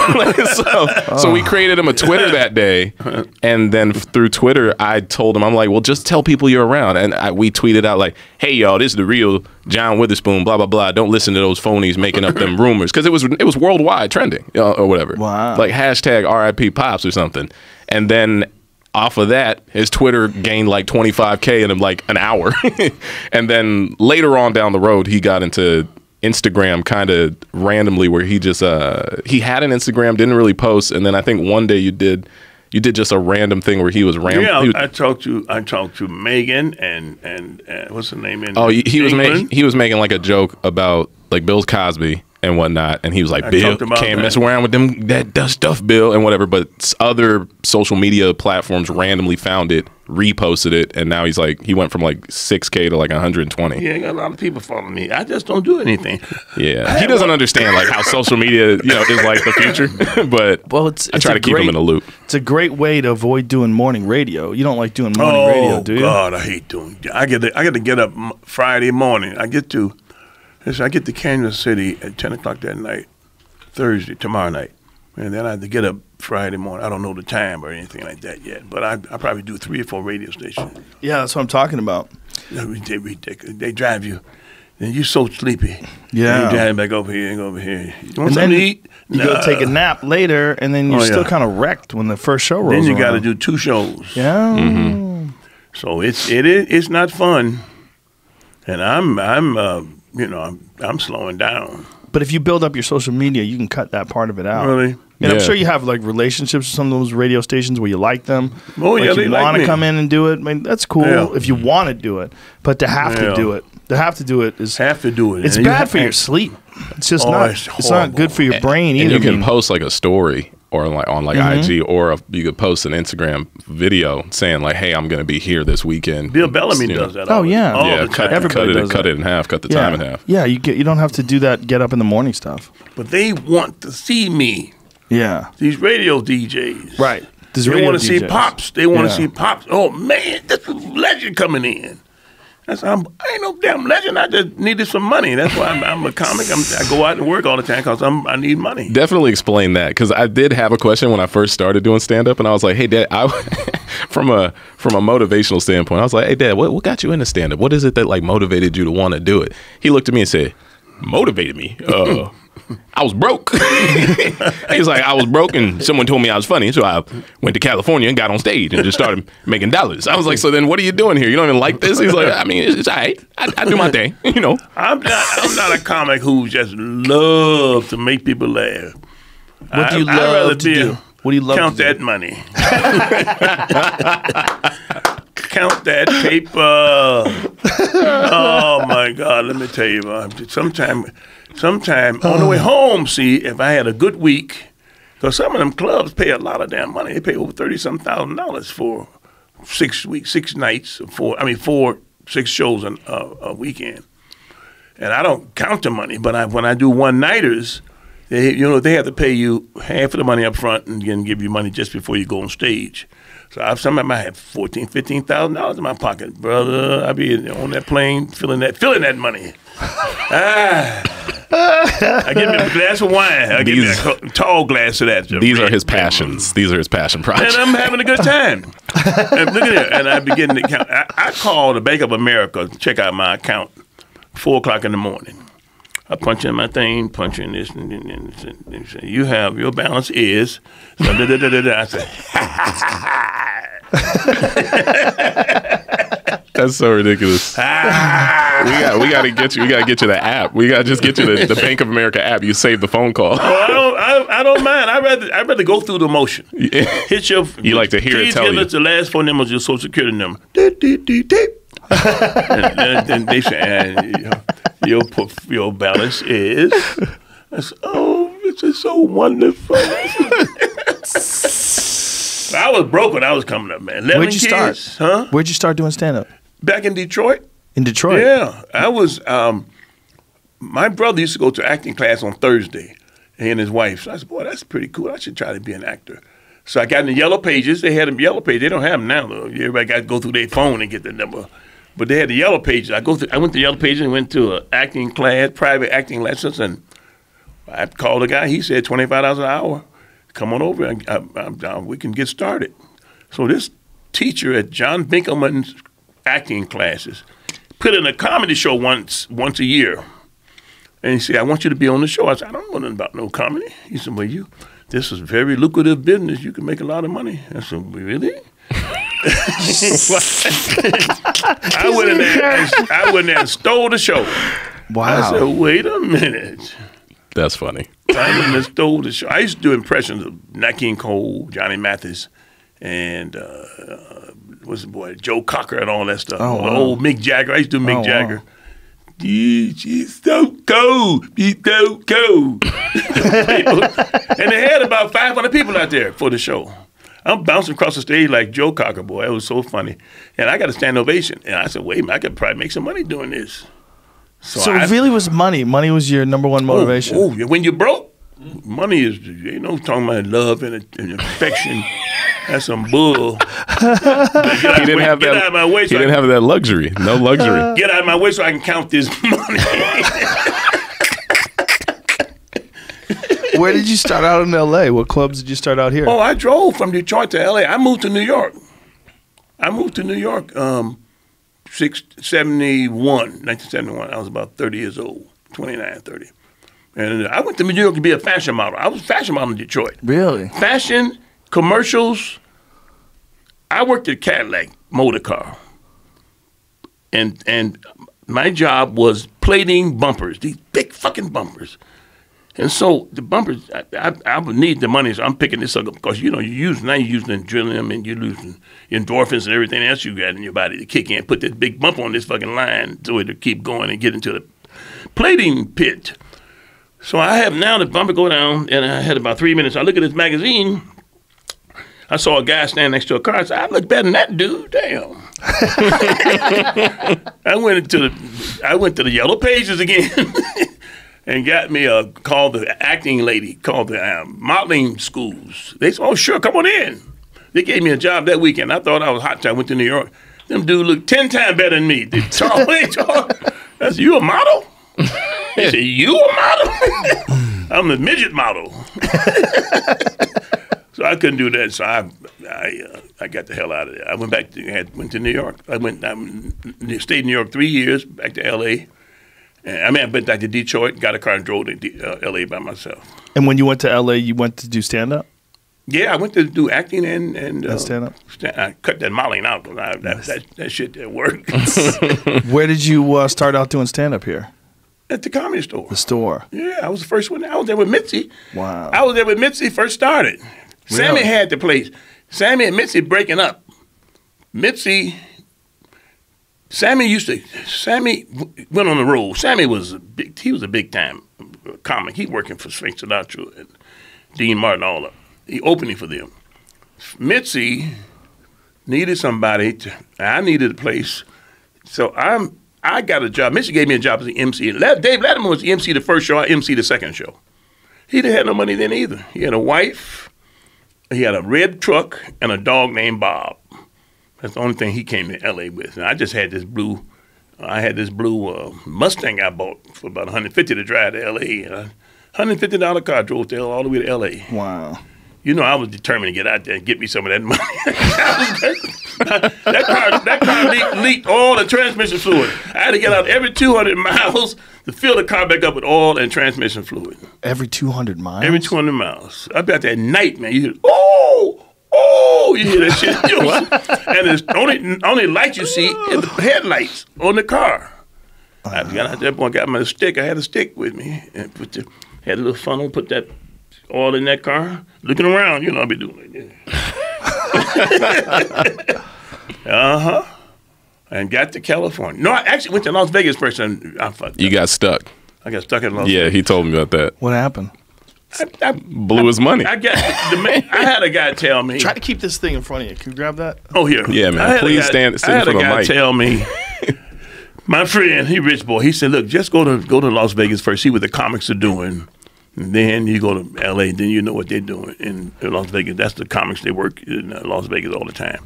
S2: So we created him a Twitter that day, and then through Twitter, I told him, I'm like, "Well, just tell people you're around." And we tweeted out like, "Hey y'all, this is the real John Witherspoon. Blah blah blah. Don't listen to those phonies making up them rumors," because it was worldwide trending or whatever.
S1: Wow.
S2: Like hashtag RIP Pops or something. And then off of that, his Twitter gained like 25K in like an hour. And then later on down the road, he got into Instagram kind of randomly, where he just he had an Instagram, didn't really post, and then I think one day you did just a random thing where he was random.
S3: Yeah, I talked to Megan and what's her name in
S2: he
S3: England?
S2: was making like a joke about like Bill Cosby, and whatnot. And he was like,
S3: I
S2: Bill,
S3: talked about
S2: can't
S3: that.
S2: mess around with that stuff, Bill, and whatever. But other social media platforms randomly found it, reposted it, and now he's like, he went from like 6K to like 120.
S3: Yeah, I got a lot of people following me. I just don't do anything.
S2: Yeah, he doesn't understand like how social media, is like the future. But I try to keep him in the loop.
S1: It's a great way to avoid doing morning radio. You don't like doing morning radio, do you?
S3: Oh God, I hate doing. I get to get up Friday morning. I get to Kansas City at 10 o'clock that night, tomorrow night, and then I have to get up Friday morning. I don't know the time or anything like that yet, but I probably do 3 or 4 radio stations.
S1: Yeah, that's what I'm talking about.
S3: They drive you, and you're so sleepy.
S1: Yeah.
S3: And you drive back over here and over here. You want
S1: And
S3: something
S1: then
S3: to eat?
S1: you go take a nap later, and then you're still
S3: yeah.
S1: kind of wrecked when the first show rolls
S3: Then you
S1: around.
S3: got to do 2 shows.
S1: Yeah.
S2: Mm-hmm.
S3: So it's not fun, and I'm slowing down.
S1: But if you build up your social media, you can cut that part of it out.
S3: Really?
S1: And I'm
S2: Yeah.
S1: sure you have like relationships with some of those radio stations where you like them.
S3: Oh, yeah,
S1: like
S3: they
S1: you
S3: like
S1: want to
S3: me.
S1: come in and do it. I mean, that's cool
S3: Yeah.
S1: if you want to do it. But to have to
S3: Yeah.
S1: do it, is
S3: Have to do it.
S1: it's
S3: And you
S1: bad
S3: have
S1: for
S3: to-
S1: your sleep. It's just
S3: Oh,
S1: not.
S3: it's
S1: It's not good for your brain
S2: And
S1: either.
S2: you can
S1: I mean,
S2: post like a story or like on like
S1: Mm-hmm.
S2: IG, or you could post an Instagram video saying like, "Hey, I'm going to be here this weekend."
S3: Bill Bellamy
S2: You know.
S3: does that.
S1: Oh,
S3: all the-
S1: yeah.
S3: all
S2: Yeah,
S3: the time.
S1: Everybody does
S2: cut
S1: that.
S2: it in half, cut the
S1: yeah,
S2: time in half.
S1: yeah. You don't have to do that. Get up in the morning stuff.
S3: But they want to see me.
S1: Yeah.
S3: These radio DJs.
S1: Right. There's
S3: They
S1: radio
S3: want to see
S1: DJs.
S3: Pops. They want to
S1: Yeah.
S3: see Pops. Oh man, this is a legend coming in. I ain't no damn legend. I just needed some money. That's why I'm a comic. I go out and work all the time because I need money.
S2: Definitely explain that, because I did have a question when I first started doing stand up, and I was like, "Hey, Dad," from a motivational standpoint, I was like, "Hey, Dad, what got you into stand up? What is it that like motivated you to want to do it?" He looked at me and said, "Motivated me? I was broke." He's like, "I was broke, and someone told me I was funny, so I went to California and got on stage and just started making dollars." I was like, "So then, what are you doing here? You don't even like this?" He's like, "I mean, it's all right. I do my thing,
S3: I'm not a comic who just loves to make people laugh.
S1: What do you
S3: I'd rather
S1: love to do? What do you love
S3: count
S1: to do?
S3: that money. Count that paper. Oh my God! Let me tell you, sometime on the way home, see if I had a good week, because some of them clubs pay a lot of damn money. They pay over $30,000 for 6 weeks, 6 nights, 6 shows a weekend. And I don't count the money, but when I do one-nighters, they have to pay you half of the money up front and then give you money just before you go on stage. So sometimes I have $14,000, $15,000 in my pocket, brother. I be on that plane feeling that money. I give me a glass of wine. I give me a tall glass of that.
S2: These are his passions. These are his passion projects.
S3: And I'm having a good time. And look at it. And I begin to count. I call the Bank of America to check out my account 4 o'clock in the morning. I punch in my thing, punch in this, and say, your balance is. I say,
S2: That's so ridiculous. We got to get you. We got to get you the app. We got to just get you the Bank of America app. You save the phone call.
S3: I don't mind. I'd rather go through the motion. Hit your.
S2: You like to hear it tell
S3: you. Please give
S2: you.
S3: us the last 4 numbers of your Social Security number. and they say, your balance is. I said, oh, this is so wonderful. I was broke when I was coming up, man. 11
S1: Where'd you
S3: kids,
S1: start?
S3: Huh?
S1: Where'd you start doing stand up?
S3: Back in Detroit.
S1: In Detroit?
S3: Yeah, I was. My brother used to go to acting class on Thursday, he and his wife. So I said, boy, that's pretty cool. I should try to be an actor. So I got in the Yellow Pages. They had them Yellow Pages. They don't have them now, though. Everybody got to go through their phone and get the number. But they had the Yellow Pages. I went to the Yellow Pages and went to an acting class, private acting lessons, and I called the guy. He said $25 an hour. Come on over. We can get started. So this teacher at John Binkelman's acting classes put in a comedy show once a year. And he said, I want you to be on the show. I said, I don't know nothing about no comedy. He said, well, this is very lucrative business. You can make a lot of money. I said, really? I went in there and stole the show.
S1: Wow.
S3: I said, wait a minute.
S2: That's funny.
S3: I went and stole the show. I used to do impressions of Nat King Cole, Johnny Mathis, and what's the boy, Joe Cocker and all that stuff.
S1: Oh, wow.
S3: Old Mick Jagger. I used to do Mick
S1: Oh,
S3: Jagger.
S1: wow.
S3: She's so cold. She's so cold. And they had about 500 people out there for the show. I'm bouncing across the stage like Joe Cocker, boy. It was so funny. And I got a standing ovation. And I said, wait a minute, I could probably make some money doing this.
S1: So it really was money. Money was your number one motivation.
S3: Oh, when you're broke, money is, you know, talking about love and affection. That's some bull.
S2: He didn't have that luxury. No luxury.
S3: Get out of my way so I can count this money.
S1: Where did you start out in L.A.? What clubs did you start out here?
S3: Oh, I drove from Detroit to L.A. I moved to New York. 1971. I was about 30 years old, 29, 30. And I went to New York to be a fashion model. I was a fashion model in Detroit.
S1: Really?
S3: Fashion, commercials. I worked at Cadillac Motor Car. And my job was plating bumpers, these big fucking bumpers. And so the bumpers, I would need the money, so I'm picking this up because, you know, you're using adrenaline and you're losing endorphins and everything else you got in your body to kick in. Put this big bump on this fucking line so it'll keep going and get into the plating pit. So I have now the bumper go down, and I had about 3 minutes. I look at this magazine. I saw a guy standing next to a car. I said, I look better than that dude. Damn. I went to the yellow pages again. And got me called the acting lady, called the modeling schools. They said, oh, sure, come on in. They gave me a job that weekend. I thought I was hot. I went to New York. Them dudes looked 10 times better than me. They tall. I said, you a model? They said, you a model? I'm a midget model. So I couldn't do that. So I got the hell out of there. I went back went to New York. I stayed in New York 3 years, back to L.A., I went back to Detroit, got a car and drove to L.A. by myself.
S1: And when you went to L.A., you went to do stand-up?
S3: Yeah, I went to do acting and
S1: stand-up?
S3: I cut that modeling out, but that shit didn't work.
S1: Where did you start out doing stand-up here?
S3: At the Comedy Store.
S1: The store?
S3: Yeah, I was the first one. I was there with Mitzi.
S1: Wow.
S3: I was there with Mitzi first started. Really? Sammy had the place. Sammy and Mitzi breaking up. Sammy went on the road. Sammy was a big time comic. He working for Frank Sinatra and Dean Martin, all of them. He opening for them. Mitzi needed somebody. I needed a place. So I got a job. Mitzi gave me a job as the MC. Dave Letterman was the MC the first show. I MC the second show. He didn't have no money then either. He had a wife. He had a red truck and a dog named Bob. That's the only thing he came to L.A. with. And I just had this blue Mustang I bought for about $150 to drive to L.A. And $150 car drove all the way to L.A.
S1: Wow.
S3: You know, I was determined to get out there and get me some of that money. that car leaked all the transmission fluid. I had to get out every 200 miles to fill the car back up with oil and transmission fluid.
S1: Every 200 miles? Every 200 miles.
S3: I'd be out there at night, man. You hear, you hear that shit. And the only light you see is the headlights on the car. I got out there, boy, got my stick. I had a stick with me and had a little funnel, put that oil in that car. Looking around, you know, I'll be doing like this. And got to California. No, I actually went to Las Vegas first, and I fucked up.
S2: You got stuck.
S3: I got stuck in Las Vegas.
S2: Yeah, he told me about that.
S1: What happened?
S2: I blew his money.
S3: I had a guy tell me.
S1: Try to keep this thing in front of you. Can you grab that?
S3: Oh, here.
S2: Yeah, man. Please sit in front of the mic.
S3: I had a guy tell me, my friend, he rich boy, he said, look, just go to Las Vegas first, see what the comics are doing. And then you go to L.A., then you know what they're doing in Las Vegas. That's the comics they work in Las Vegas all the time.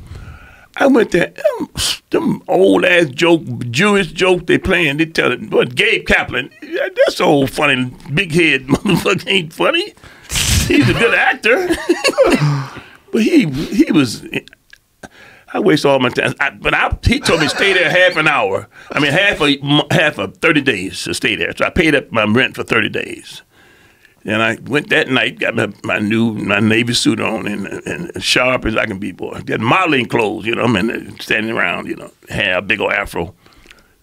S3: I went there, them old-ass Jewish joke they playing, they tell it, but Gabe Kaplan, that's old funny, big-head motherfucker ain't funny. He's a good actor. But he was, I waste all my time. He told me stay there half an hour. I mean, half of 30 days to stay there. So I paid up my rent for 30 days. And I went that night, got my Navy suit on and sharp as I can be, boy. Got modeling clothes, you know, I'm standing around, you know, hair, a big old afro.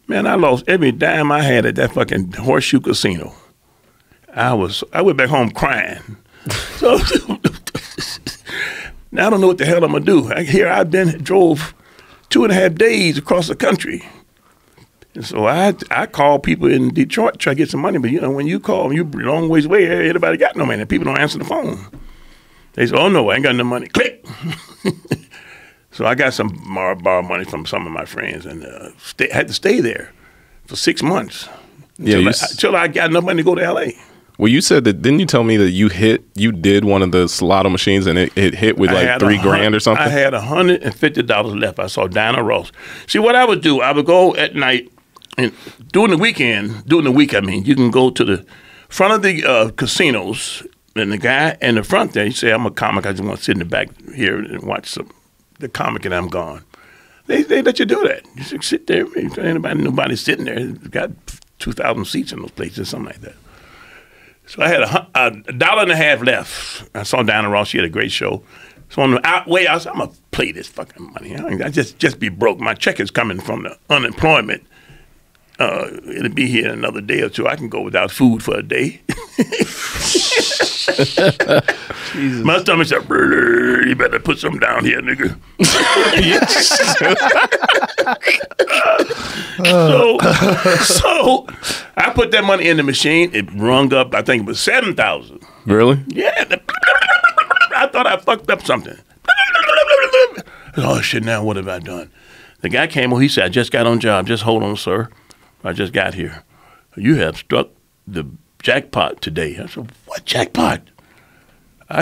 S3: Man, I lost every dime I had at that fucking Horseshoe Casino. I went back home crying. So now I don't know what the hell I'm going to do. Here I've drove 2.5 days across the country. And so I call people in Detroit to try to get some money. But, you know, when you call, you a long ways away, everybody got no money. People don't answer the phone. They say, oh, no, I ain't got no money. Click. So I got some borrowed money from some of my friends and had to stay there for 6 months until I got enough money to go to L.A.
S2: Well, you said that, didn't you tell me that you did one of the lotto machines and it hit with like $3,000 or something?
S3: I had $150 left. I saw Diana Ross. See, what I would do, I would go at night and during the week, I mean, you can go to the front of the casinos and the guy in the front there, he say, I'm a comic, I just want to sit in the back here and watch the comic and I'm gone. They let you do that. You should sit there. Nobody's sitting there. It's got 2,000 seats in those places, something like that. So I had $1.50 left. I saw Diana Ross. She had a great show. So on the way out, I'm going to play this fucking money. I just be broke. My check is coming from the unemployment. It'll be here in another day or two. I can go without food for a day. Jesus. My stomach said, you better put something down here, nigga. So I put that money in the machine. It rung up, I think it was 7,000.
S2: Really?
S3: Yeah. I thought I fucked up something. Oh, shit, now what have I done? The guy came over, he said, I just got on job. Just hold on, sir. I just got here. You have struck the jackpot today. I said, what jackpot?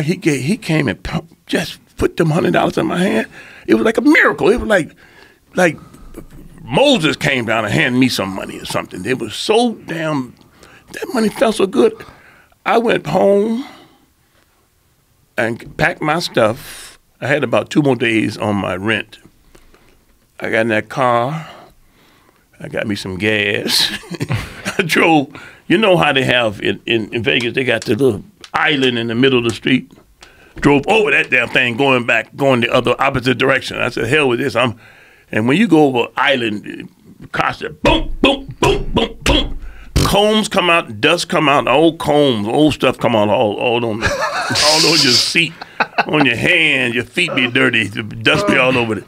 S3: He came and just put them $100 in my hand. It was like a miracle. It was like Moses came down and handed me some money or something. It was so damn, that money felt so good. I went home and packed my stuff. I had about 2 more days on my rent. I got in that car. I got me some gas. I drove. You know how they have in Vegas, they got the little island in the middle of the street. Drove over that damn thing, going the other opposite direction. I said, hell with this. And when you go over island, cars said, boom, boom, boom, boom, boom. Combs come out, dust come out, old combs, old stuff come out all on your seat, on your hand, your feet be dirty, the dust be all over it.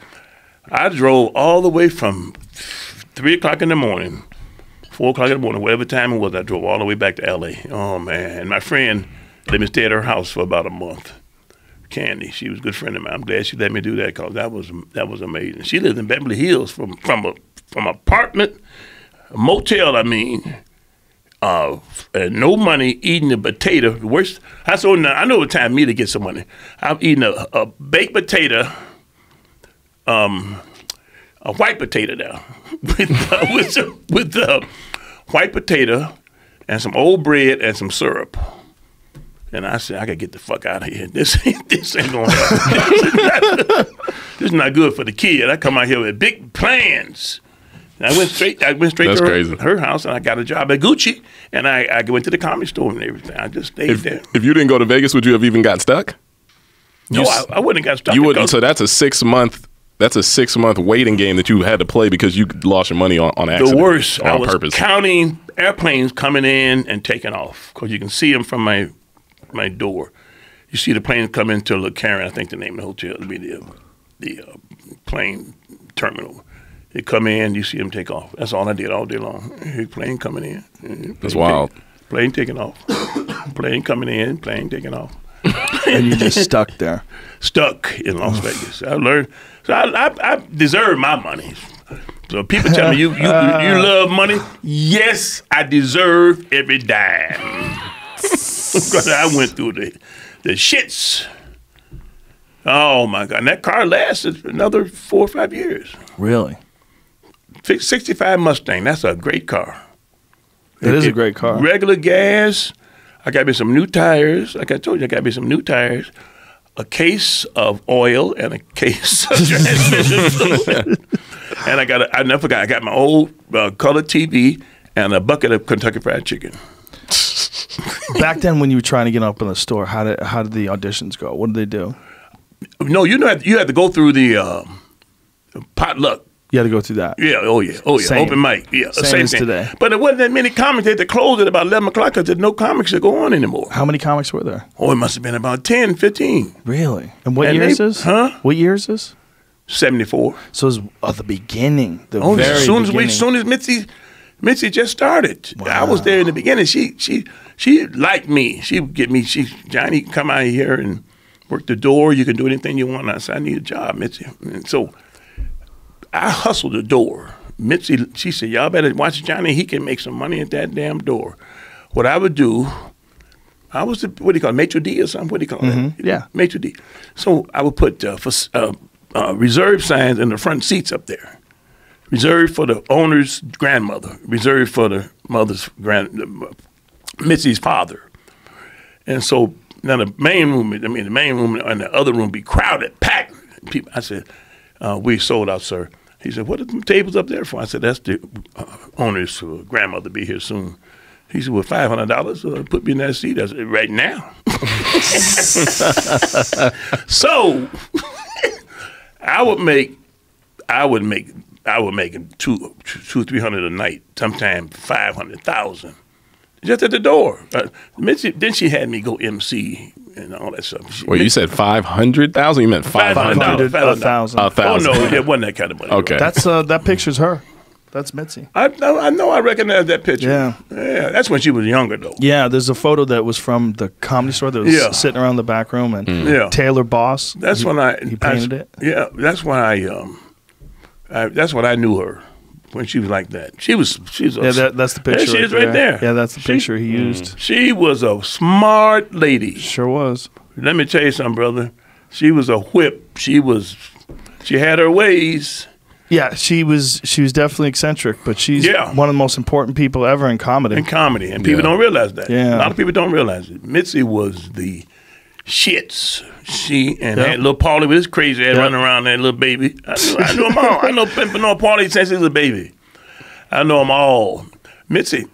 S3: I drove all the way from 3 o'clock in the morning, 4 o'clock in the morning, whatever time it was, I drove all the way back to L.A. Oh, man. And my friend let me stay at her house for about a month. Candy, she was a good friend of mine. I'm glad she let me do that because that was amazing. She lived in Beverly Hills from apartment, a motel, I mean, and no money, eating a potato. Worst, I know what time me to get some money. I'm eating a baked potato, a white potato now, with white potato and some old bread and some syrup. And I said, I gotta get the fuck out of here. This ain't gonna happen. This is not good for the kid. I come out here with big plans. And I went straight to her house, and I got a job at Gucci, and I went to the comedy store and everything. I just stayed there.
S2: If you didn't go to Vegas, would you have even got stuck?
S3: No, I wouldn't have got stuck.
S2: You wouldn't. So that's a 6 month. That's a 6 month waiting game that you had to play because you lost your money on accident.
S3: The worst.
S2: Or
S3: I
S2: on
S3: was
S2: purpose.
S3: Counting airplanes coming in and taking off because you can see them from my door. You see the planes come into Le Caron, I think the name of the hotel would be the plane terminal. They come in, you see them take off. That's all I did all day long. Plane coming in.
S2: That's wild.
S3: Plane taking off. Plane coming in, plane taking off.
S1: And you just stuck there.
S3: Stuck in Las Vegas. I learned. So I deserve my money. So people tell me, you love money? Yes, I deserve every dime. Because I went through the shits. Oh, my God. And that car lasted another 4 or 5 years.
S1: Really?
S3: 65 Mustang. That's a great car.
S1: It is a great car.
S3: Regular gas. I got me some new tires. Like I told you, I got me some new tires, a case of oil, and a case of transmission. And I never forgot, I got my old color TV and a bucket of Kentucky Fried Chicken.
S1: Back then, when you were trying to get up in the store, how did the auditions go? What did they do?
S3: No, you had to go through the potluck.
S1: You had to go through that.
S3: Yeah, oh yeah.
S1: Same.
S3: Open mic. Yeah,
S1: Same as
S3: thing.
S1: Today.
S3: But there wasn't that many comics. They had to close at about 11 o'clock because there's no comics that go on anymore.
S1: How many comics were there?
S3: Oh, it must have been about 10, 15.
S1: Really? And what year is this?
S3: Huh?
S1: What year is this?
S3: 74.
S1: So it was at the beginning. The
S3: As
S1: very
S3: soon as Mitzi just started.
S1: Wow.
S3: I was there in the beginning. She liked me. She would get me. Johnny, come out here and work the door. You can do anything you want. I said, I need a job, Mitzi. And so I hustled the door. Mitzi, she said, y'all better watch Johnny. He can make some money at that damn door. What I would do, I was the, what do you call it, maitre d' or something? What do you call it?
S1: Yeah.
S3: Maitre d'. So I would put reserved signs in the front seats up there. Reserved for the owner's grandmother. Reserved for the mother's Mitzi's father. And so now the main room and the other room be crowded, packed. People, I said, we sold out, sir. He said, what are the tables up there for? I said, that's the owner's grandmother be here soon. He said, well, $500, put me in that seat. I said, right now. So I would make $200-300 a night, sometimes 500,000, just at the door. Mitzi, then she had me go MC and all that stuff.
S2: Well, you said 500,000. You meant $500.
S1: 1,000.
S3: Oh no, it wasn't that kind of money.
S2: Okay,
S1: That's that picture's her. That's Mitzi.
S3: I know. I recognize that picture.
S1: Yeah.
S3: That's when she was younger, though.
S1: Yeah, there's a photo that was from the Comedy Store that was sitting around the back room, and Taylor Boss.
S3: That's
S1: he painted it.
S3: Yeah, that's when that's when I knew her, when she was like that. She's
S1: that's the picture.
S3: There she is right there.
S1: Yeah, that's the picture he used.
S3: She was a smart lady.
S1: Sure was.
S3: Let me tell you something, brother. She was a whip. She had her ways.
S1: Yeah, she was definitely eccentric, but she's one of the most important people ever in comedy.
S3: And people don't realize that.
S1: Yeah.
S3: A lot of people don't realize it. Mitzi was the shits. She and that little Paulie with his crazy head running around that little baby. I know them all. I know Pimpin' on Paulie since he was a baby. I know them all. Mitzi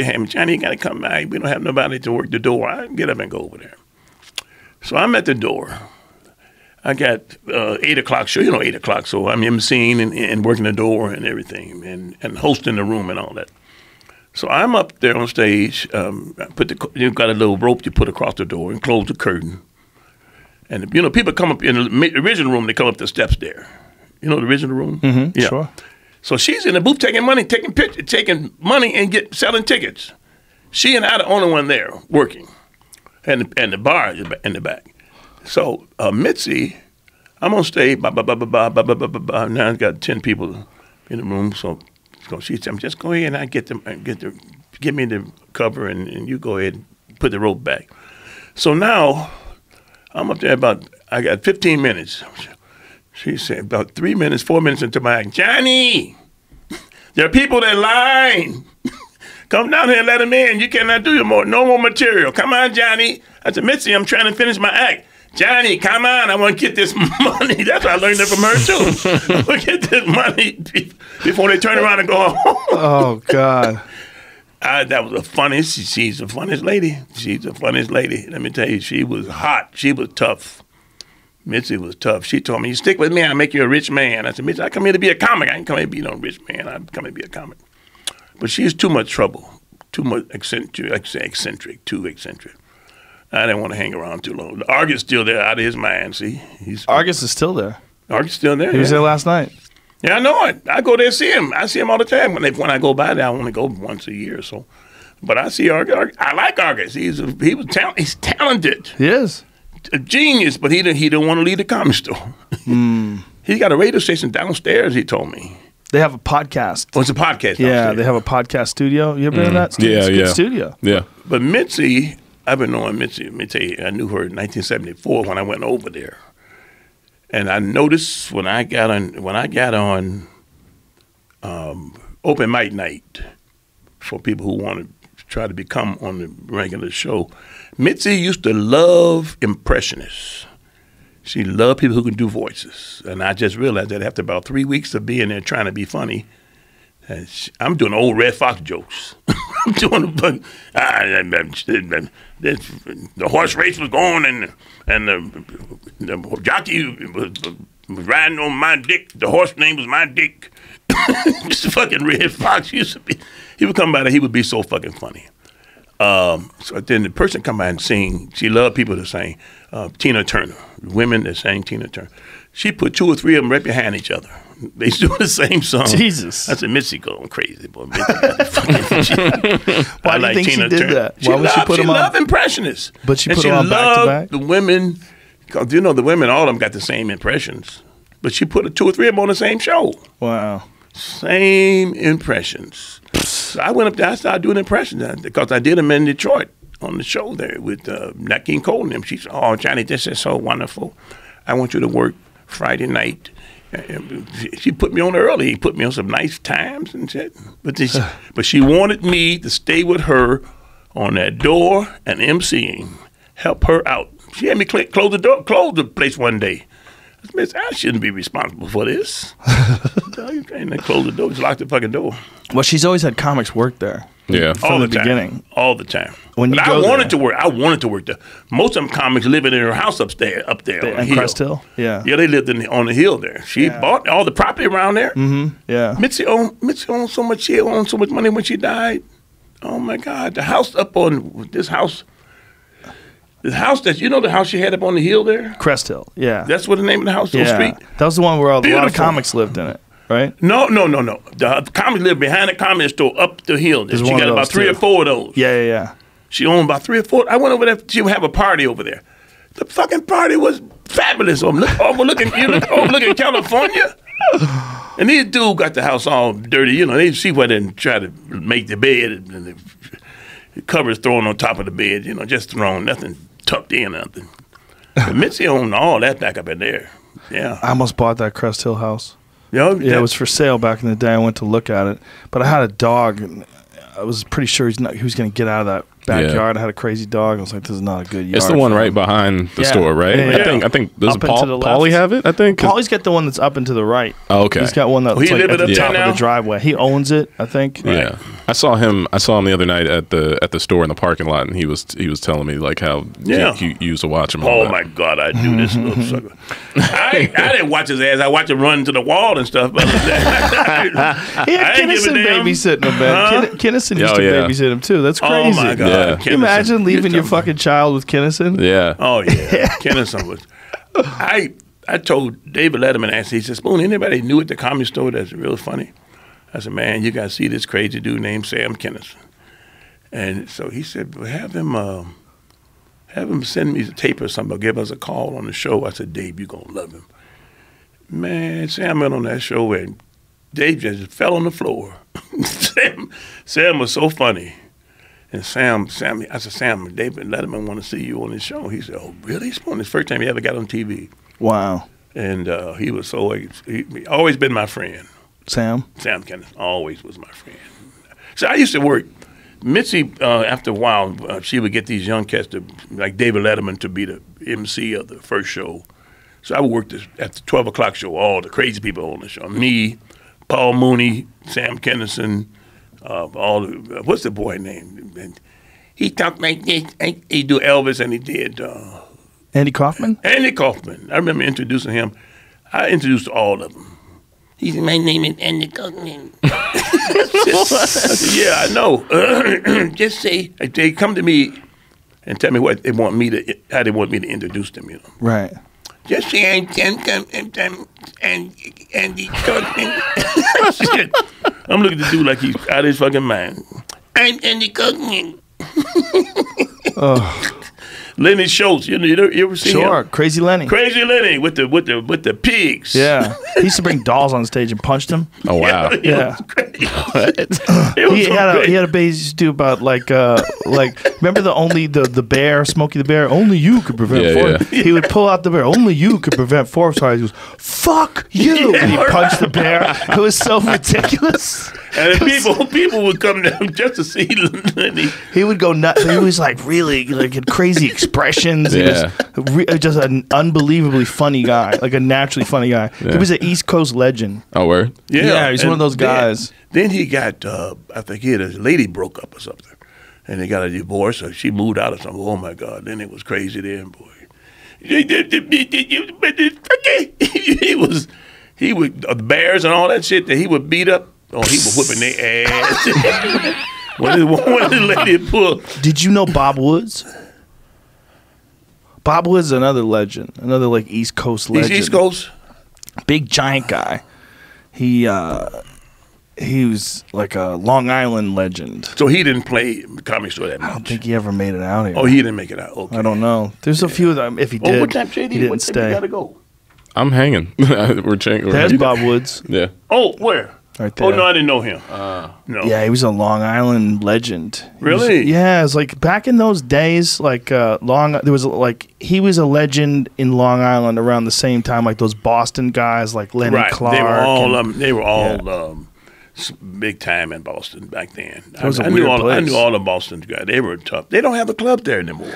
S3: had me, Johnny, you got to come back. We don't have nobody to work the door. I get up and go over there. So I'm at the door. I got 8 o'clock show, 8 o'clock, so I'm emceeing and working the door and everything and hosting the room and all that. So I'm up there on stage. You've got a little rope you put across the door and close the curtain. And, people come up in the original room, they come up the steps there. You know the original room?
S1: Mm-hmm, yeah. Sure.
S3: So she's in the booth taking money, taking money and selling tickets. She and I the only one there working. And the bar is in the back. So Mitzi, I'm on stage, now I've got 10 people in the room, so she said, just go ahead and give me the cover and you go ahead and put the rope back. So now I'm up there I got 15 minutes. She said about 3 minutes, 4 minutes into my act, Johnny, there are people that line. Come down here and let them in. You cannot do no more material. Come on, Johnny. I said, Mitzi, I'm trying to finish my act. Johnny, come on, I want to get this money. That's why I learned that from her, too. I want to get this money before they turn around and go home.
S1: Oh, God.
S3: That was the funniest. She's the funniest lady. She's the funniest lady. Let me tell you, she was hot. She was tough. Mitzi was tough. She told me, you stick with me, I'll make you a rich man. I said, Mitzi, I come here to be a comic. I ain't come here to be no rich man. I come here to be a comic. But she's too much trouble. Too much eccentric, too eccentric. I didn't want to hang around too long. Argus is still there, out of his mind. See,
S1: Argus is still there.
S3: Argus is still there.
S1: He was there last night.
S3: Yeah, I know it. I go there and see him. I see him all the time. When I go by there, I only go once a year or so. But I see Argus. I like Argus. He's talented.
S1: He is
S3: a genius, but he don't want to leave the comedy store. He's got a radio station downstairs. He told me.
S1: They have a podcast.
S3: Oh, it's a podcast downstairs.
S1: Yeah, they have a podcast studio. You ever been to that? It's a good studio.
S2: Yeah.
S3: But Mitzi, I've been knowing Mitzi. Let me tell you, I knew her in 1974 when I went over there. And I noticed when I got on open mic night for people who want to try to become on the regular show, Mitzi used to love impressionists. She loved people who can do voices. And I just realized that after about 3 weeks of being there trying to be funny, I'm doing old Red Fox jokes. I'm doing the horse race was going and the jockey was riding on my dick. The horse name was my dick. Mr. fucking Red Fox used to be. He would come by there. He would be so fucking funny. So then the person come by and sing. She loved people to sing. Tina Turner, women that sang Tina Turner. She put 2 or 3 of them right behind each other. They doing the same song.
S1: Jesus.
S3: I said, Missy going crazy, boy. Why
S1: do you think she did that? Why would she put them on?
S3: She loved impressionists.
S1: But she put them on back to back?
S3: The women, because you know the women, all of them got the same impressions. But she put 2 or 3 of them on the same show.
S1: Wow.
S3: Same impressions. So I went up there, I started doing impressions because I did them in Detroit on the show there with Nat King Cole and them. She said, oh, Johnny, this is so wonderful. I want you to work Friday night. She put me on early. He put me on some nice times and shit. But she wanted me to stay with her on that door and emceeing, help her out. She had me close the place one day. I said, I shouldn't be responsible for this. You can't close the door. Just lock the fucking door.
S1: Well, she's always had comics work there.
S2: Yeah,
S1: from the beginning,
S3: all the time.
S1: When
S3: I wanted to work. I wanted to work there. Most of them comics living in her house up there on the hill.
S1: Crest Hill. Yeah,
S3: yeah, they lived on the hill there. She bought all the property around there.
S1: Mm-hmm. Yeah,
S3: Mitzi owned so much. She owned so much money when she died. Oh my God, the house up on this house. The house that the house she had up on the hill there,
S1: Crest Hill. Yeah,
S3: that's what the name of the house. Yeah, street.
S1: That was the one where a lot of comics lived in it. Right?
S3: No. The comics lived behind the comedy store up the hill. She got about 3 or 4 of those.
S1: Yeah.
S3: She owned about 3 or 4. I went over there. She would have a party over there. The fucking party was fabulous. Overlooking California. And these dudes got the house all dirty. They see where they try to make the bed and the covers thrown on top of the bed. Just thrown, nothing tucked in, nothing. But Mitzi owned all that back up in there. Yeah.
S1: I almost bought that Crest Hill house.
S3: Yeah,
S1: it was for sale back in the day. I went to look at it, but I had a dog, and I was pretty sure he was going to get out of that backyard. I had a crazy dog. I was like, "This is not a good yard."
S2: It's the one right behind the store, right?
S1: Yeah.
S2: I think does Paulie have it? I think
S1: Paulie's got the one that's up and to the right.
S2: Oh, okay.
S1: He's got one that's like at the top of the driveway. He owns it, I think.
S2: Yeah. I saw him the other night at the store in the parking lot, and he was telling me like how you used to watch him.
S3: Oh my God, I do this little sucker. I didn't watch his ass. I watched him run to the wall and stuff. But
S1: he had Kinnison babysitting him, man. Kinnison used to babysit him too. That's crazy.
S3: Oh my God.
S2: Yeah.
S1: Can you imagine leaving your fucking child with Kinnison?
S2: Yeah.
S3: Oh yeah. Kinnison was. I told David Letterman, he said, Spoon, anybody new at the comedy store that's real funny? I said, man, you got to see this crazy dude named Sam Kinison. And so he said, well, have him send me the tape or something, or give us a call on the show. I said, Dave, you're going to love him. Man, Sam went on that show, and Dave just fell on the floor. Sam was so funny. And Sam, I said, Sam, David Letterman want to see you on his show. He said, oh, really? It's the first time he ever got on TV.
S1: Wow.
S3: And he was he always been my friend.
S1: Sam
S3: Kinison always was my friend. So I used to work. Mitzi, after a while, she would get these young cats, like David Letterman, to be the MC of the first show. So I would work at the 12 o'clock show, all the crazy people on the show. Me, Paul Mooney, Sam Kinison, what's the boy name? And he talked like this. He do Elvis, and he did...
S1: Andy Kaufman?
S3: Andy Kaufman. I remember introducing him. I introduced all of them. He said, my name is Andy Kaufman. I said, yeah, I know. Just say, they come to me and tell me how they want me to introduce them,
S1: Right.
S3: Just say, Andy Kaufman. I'm looking at the dude like he's out of his fucking mind. I'm Andy Kaufman.
S1: Oh.
S3: Lenny Schultz, you ever seen him?
S1: Sure, Crazy Lenny.
S3: Crazy Lenny with the pigs.
S1: Yeah, he used to bring dolls on stage and punched them.
S2: Oh wow!
S1: Yeah, he had a bass do about like remember the bear, Smokey the Bear. Only you could prevent forest. Yeah. He would pull out the bear. Only you could prevent forest fires. He goes, "Fuck you!" And he punched the bear. It was so ridiculous.
S3: And people would come down just to see Lenny.
S1: He would go nuts. He was like really had crazy expressions.
S2: Yeah.
S1: He was just an unbelievably funny guy, like a naturally funny guy. Yeah. He was an East Coast legend.
S2: Oh, word?
S1: Yeah, he's one of those guys.
S3: Then he got, I think his lady broke up or something, and they got a divorce, so she moved out or something. Oh my God! Then it was crazy then, boy. He would the bears and all that shit that he would beat up. Oh, he was whipping their ass. When the lady pulled.
S1: Did you know Bob Woods? Bob Woods is another legend, another like East Coast legend.
S3: He's East Coast?
S1: big giant guy. He was like a Long Island legend.
S3: So he didn't play Comedy Store that much.
S1: I don't think he ever made it out here.
S3: Oh, he didn't make it out. Okay.
S1: I don't know. There's a few of them. If he did,
S3: what time, JD?
S1: he didn't
S3: what time
S1: stay.
S3: you gotta go?
S2: I'm hanging. We're changing.
S1: There's Bob Woods.
S2: Yeah.
S3: Oh, where?
S1: Right there.
S3: Oh no, I didn't know him. No.
S1: Yeah, he was a Long Island legend.
S3: Really?
S1: Yeah, it's like back in those days, like there was like he was a legend in Long Island around the same time, like those Boston guys, like Lenny
S3: Right.
S1: Clark.
S3: They were all big time in Boston back then.
S1: Was a weird place.
S3: I knew all the Boston guys. They were tough. They don't have a club there anymore.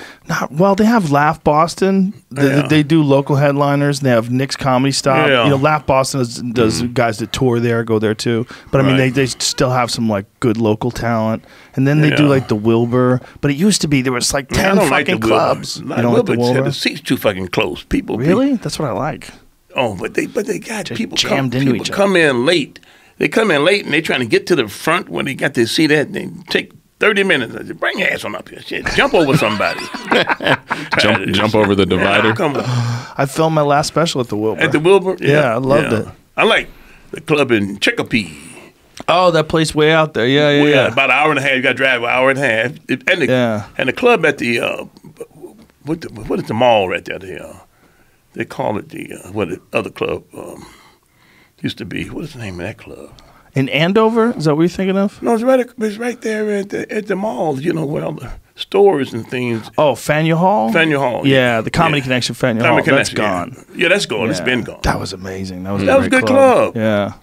S1: Well, they have Laugh Boston. They do local headliners. They have Nick's Comedy Stop.
S3: Yeah.
S1: You know, Laugh Boston does guys that tour there, go there too. But I mean,
S3: Right.
S1: they still have some like good local talent. And then they do like the Wilbur. But it used to be there was like 10 fucking clubs. You don't like the Wilbur?
S3: The seats too fucking close. People
S1: Really? That's what I like.
S3: Oh, but they got
S1: Just
S3: people
S1: jammed into each other.
S3: come in late. They come in late and they trying to get to the front when they got to see that. They take 30 minutes. I said, bring your ass on up here. Shit, jump over somebody.
S2: Jump over the divider.
S3: Yeah, come on.
S1: I filmed my last special at the Wilbur.
S3: At the Wilbur?
S1: Yeah, I loved it.
S3: I like the club in Chicopee.
S1: Oh, that place way out there. Yeah.
S3: About an hour and a half. You got to drive an hour and a half. And the club at the what is the mall right there? They call it the other club used to be. What is the name of that club?
S1: In Andover? Is that what you're thinking of?
S3: No, it's right there at the mall. You know, where all the stores and things.
S1: Oh, Faneuil Hall?
S3: Faneuil Hall.
S1: Yeah, the Comedy Connection Faneuil Hall. That's gone.
S3: Yeah, that's gone. It's been gone.
S1: That was amazing. That was
S3: a good club.
S1: Yeah.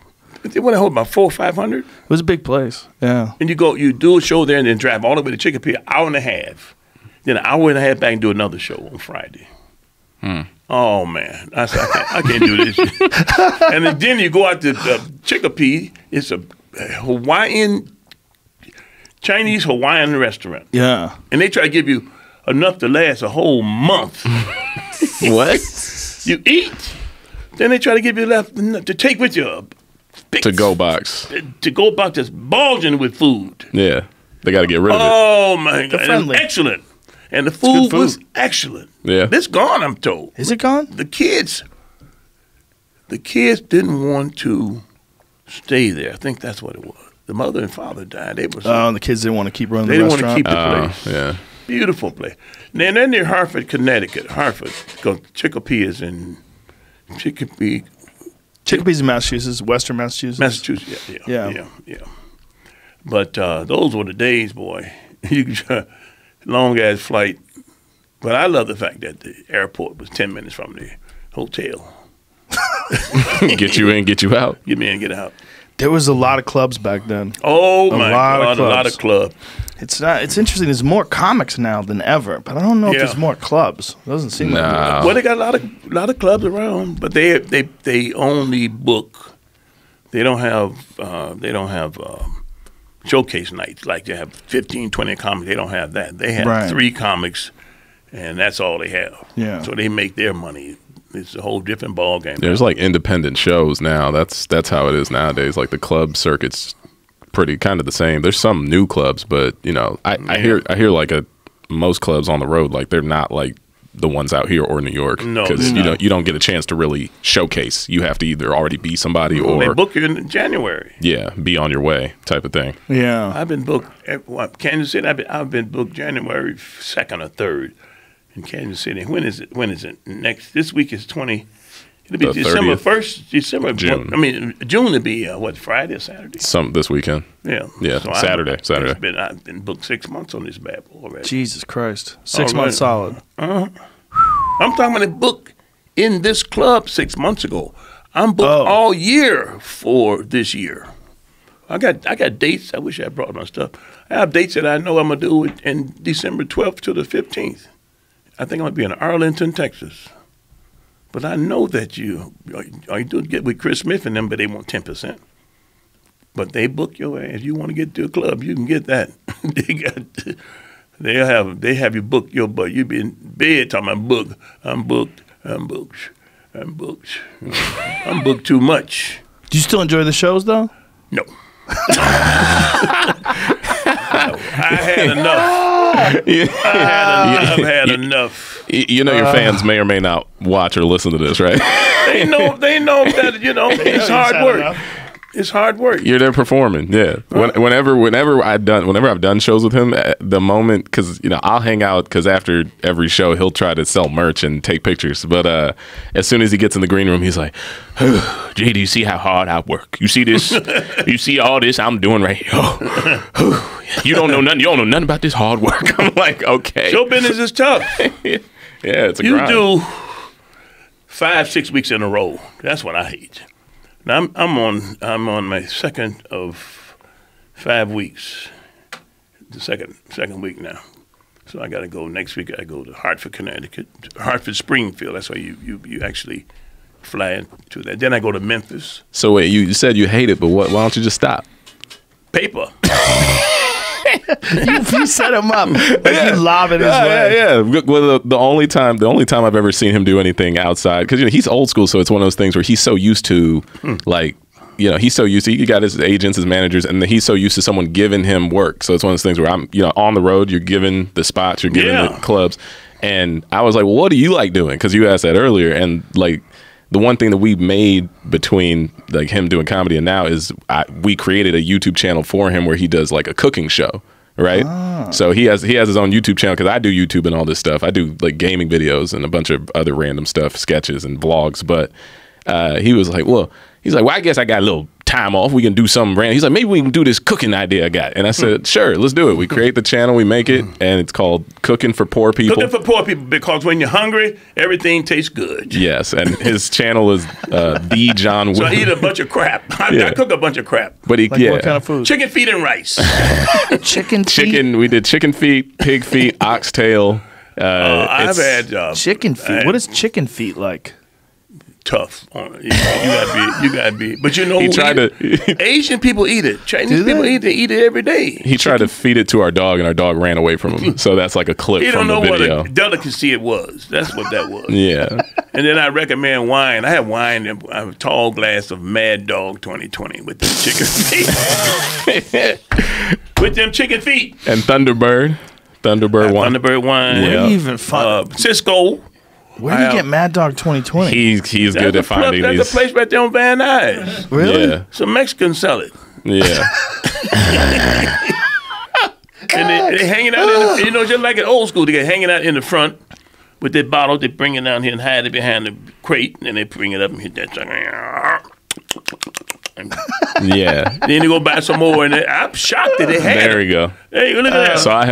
S3: They want to hold about 400 or 500.
S1: It was a big place. Yeah.
S3: And you do a show there and then drive all the way to Chicopee, an hour and a half. Then an hour and a half back and do another show on Friday. Oh, man. I said, I can't do this. And then you go out to Chicopee. It's a Chinese Hawaiian restaurant.
S1: Yeah.
S3: And they try to give you enough to last a whole month.
S2: What?
S3: You eat. Then they try to give you enough to take with you.
S2: To-go box.
S3: To-go box that's bulging with food.
S2: Yeah. They got to get rid of it.
S3: Oh, my God.
S1: Friendly.
S3: Excellent. And the food was excellent.
S2: Yeah.
S3: It's gone, I'm told.
S1: Is it gone?
S3: The kids didn't want to stay there. I think that's what it was. The mother and father died. They were
S1: The kids didn't want to keep running
S3: they
S1: the
S3: didn't want
S1: restaurant.
S3: to keep the place.
S2: Yeah.
S3: Beautiful place. Then they're near Hartford, Connecticut. Hartford. Because Chicopee is in Chicopee.
S1: Chicopee's in Massachusetts, Western Massachusetts.
S3: Massachusetts, yeah. But those were the days, boy. Long ass flight. But I love the fact that the airport was 10 minutes from the hotel.
S2: Get you in, get you out.
S3: Get me in, get out.
S1: There was a lot of clubs back then.
S3: Oh my God, a lot of clubs.
S1: It's interesting. There's more comics now than ever, but I don't know if there's more clubs. It doesn't seem like there.
S3: Well, they got a lot of clubs around, but they only book. They don't have showcase nights like they have 15, 20 comics. They don't have that. They have 3 comics, and that's all they have.
S1: Yeah.
S3: So they make their money. It's a whole different ball game.
S2: There's like independent shows now. That's how it is nowadays. Like the club circuit's pretty kind of the same. There's some new clubs, but you know, I hear like most clubs on the road, like they're not like the ones out here or New York.
S3: No,
S2: because you don't get a chance to really showcase. You have to either already be somebody or
S3: they book you in January.
S2: Yeah, be on your way type of thing.
S1: Yeah,
S3: I've been booked. Kansas City. I've been booked January 2nd or 3rd in Kansas City. When is it? Next? This week is 20. It'll be December 1st. June. June will be Friday or Saturday?
S2: This weekend.
S3: Yeah.
S2: Yeah. So Saturday.
S3: I've been booked 6 months on this bad boy already.
S1: Jesus Christ, 6 months solid.
S3: I'm talking about a book in this club 6 months ago. I'm booked all year for this year. I got dates. I wish I brought my stuff. I have dates that I know I'm gonna do in December 12th to the 15th. I think I'm gonna be in Arlington, Texas. But I know that you do get with Chris Smith and them, but they want 10%. But they book your ass. If you want to get to a club, you can get that. They have you book your butt. You be in bed talking about book. I'm booked. I'm booked too much.
S1: Do you still enjoy the shows though?
S3: No. I had enough. I've had enough.
S2: You know, your fans may or may not watch or listen to this, right?
S3: They know that it's hard work. It's hard work.
S2: You're there performing, yeah. Whenever I've done shows with him, at the moment, because I'll hang out because after every show he'll try to sell merch and take pictures. But as soon as he gets in the green room, he's like, "Jay, do you see how hard I work? You see this? You see all this I'm doing right here? You don't know nothing. You don't know nothing about this hard work." I'm like, okay.
S3: Show business is tough.
S2: Yeah, it's a
S3: you
S2: grind.
S3: do 5-6 weeks in a row. That's what I hate. Now I'm on my second of 5 weeks. The second week now. So I got to go next week. I go to Hartford, Connecticut, Hartford, Springfield. That's why you actually fly to that. Then I go to Memphis.
S2: So wait, you said you hate it, but why don't you just stop?
S3: Paper.
S1: you set him up. You lob it his way.
S2: Yeah. Well, the only time I've ever seen him do anything outside, because he's old school, so it's one of those things where he's so used to he's so used to, he got his agents, his managers, and he's so used to someone giving him work. So it's one of those things where I'm on the road, you're given the spots, you're given the clubs, and I was like, well, what do you like doing? Because you asked that earlier, and like, the one thing that we made between like him doing comedy and now is we created a YouTube channel for him where he does like a cooking show, right? So he has his own YouTube channel because I do YouTube and all this stuff. I do like gaming videos and a bunch of other random stuff, sketches and vlogs. But he was like, well, I guess I got a little time off. We can do something random. He's like, maybe we can do this cooking idea I got. And I said, sure, let's do it. We create the channel, we make it, and it's called Cooking for Poor People.
S3: Cooking for Poor People, because when you're hungry, everything tastes good.
S2: Yes, and his channel is The John
S3: So I eat a bunch of crap. I cook a bunch of crap.
S2: But
S1: what kind of food?
S3: Chicken feet and rice.
S1: Chicken feet?
S2: We did chicken feet, pig feet, oxtail.
S3: I've had
S1: chicken feet. What is chicken feet like?
S3: Tough. You gotta be. But
S2: he tried to.
S3: Asian people eat it. Chinese people eat it every day.
S2: He tried to feed it to our dog, and our dog ran away from him. So that's like a clip from the video.
S3: He don't know what a delicacy it was. That's what that was.
S2: Yeah.
S3: And then I recommend wine. I have wine in a tall glass of Mad Dog 2020 with them chicken feet. With them chicken feet.
S2: And Thunderbird wine.
S3: Thunderbird wine.
S1: Where do you even find
S3: Cisco.
S1: Where do you get Mad Dog 2020?
S2: He's good at finding these.
S3: That's a place right there on Van Nuys.
S1: Really?
S2: Yeah.
S3: Some Mexicans sell it.
S2: Yeah.
S3: And they hanging out in the, just like an old school, they get hanging out in the front with their bottle. They bring it down here and hide it behind the crate, and then they bring it up and hit that thing.
S2: Yeah.
S3: Then they go buy some more, and I'm shocked that they had
S2: There we go.
S3: Hey, look at that.
S2: So I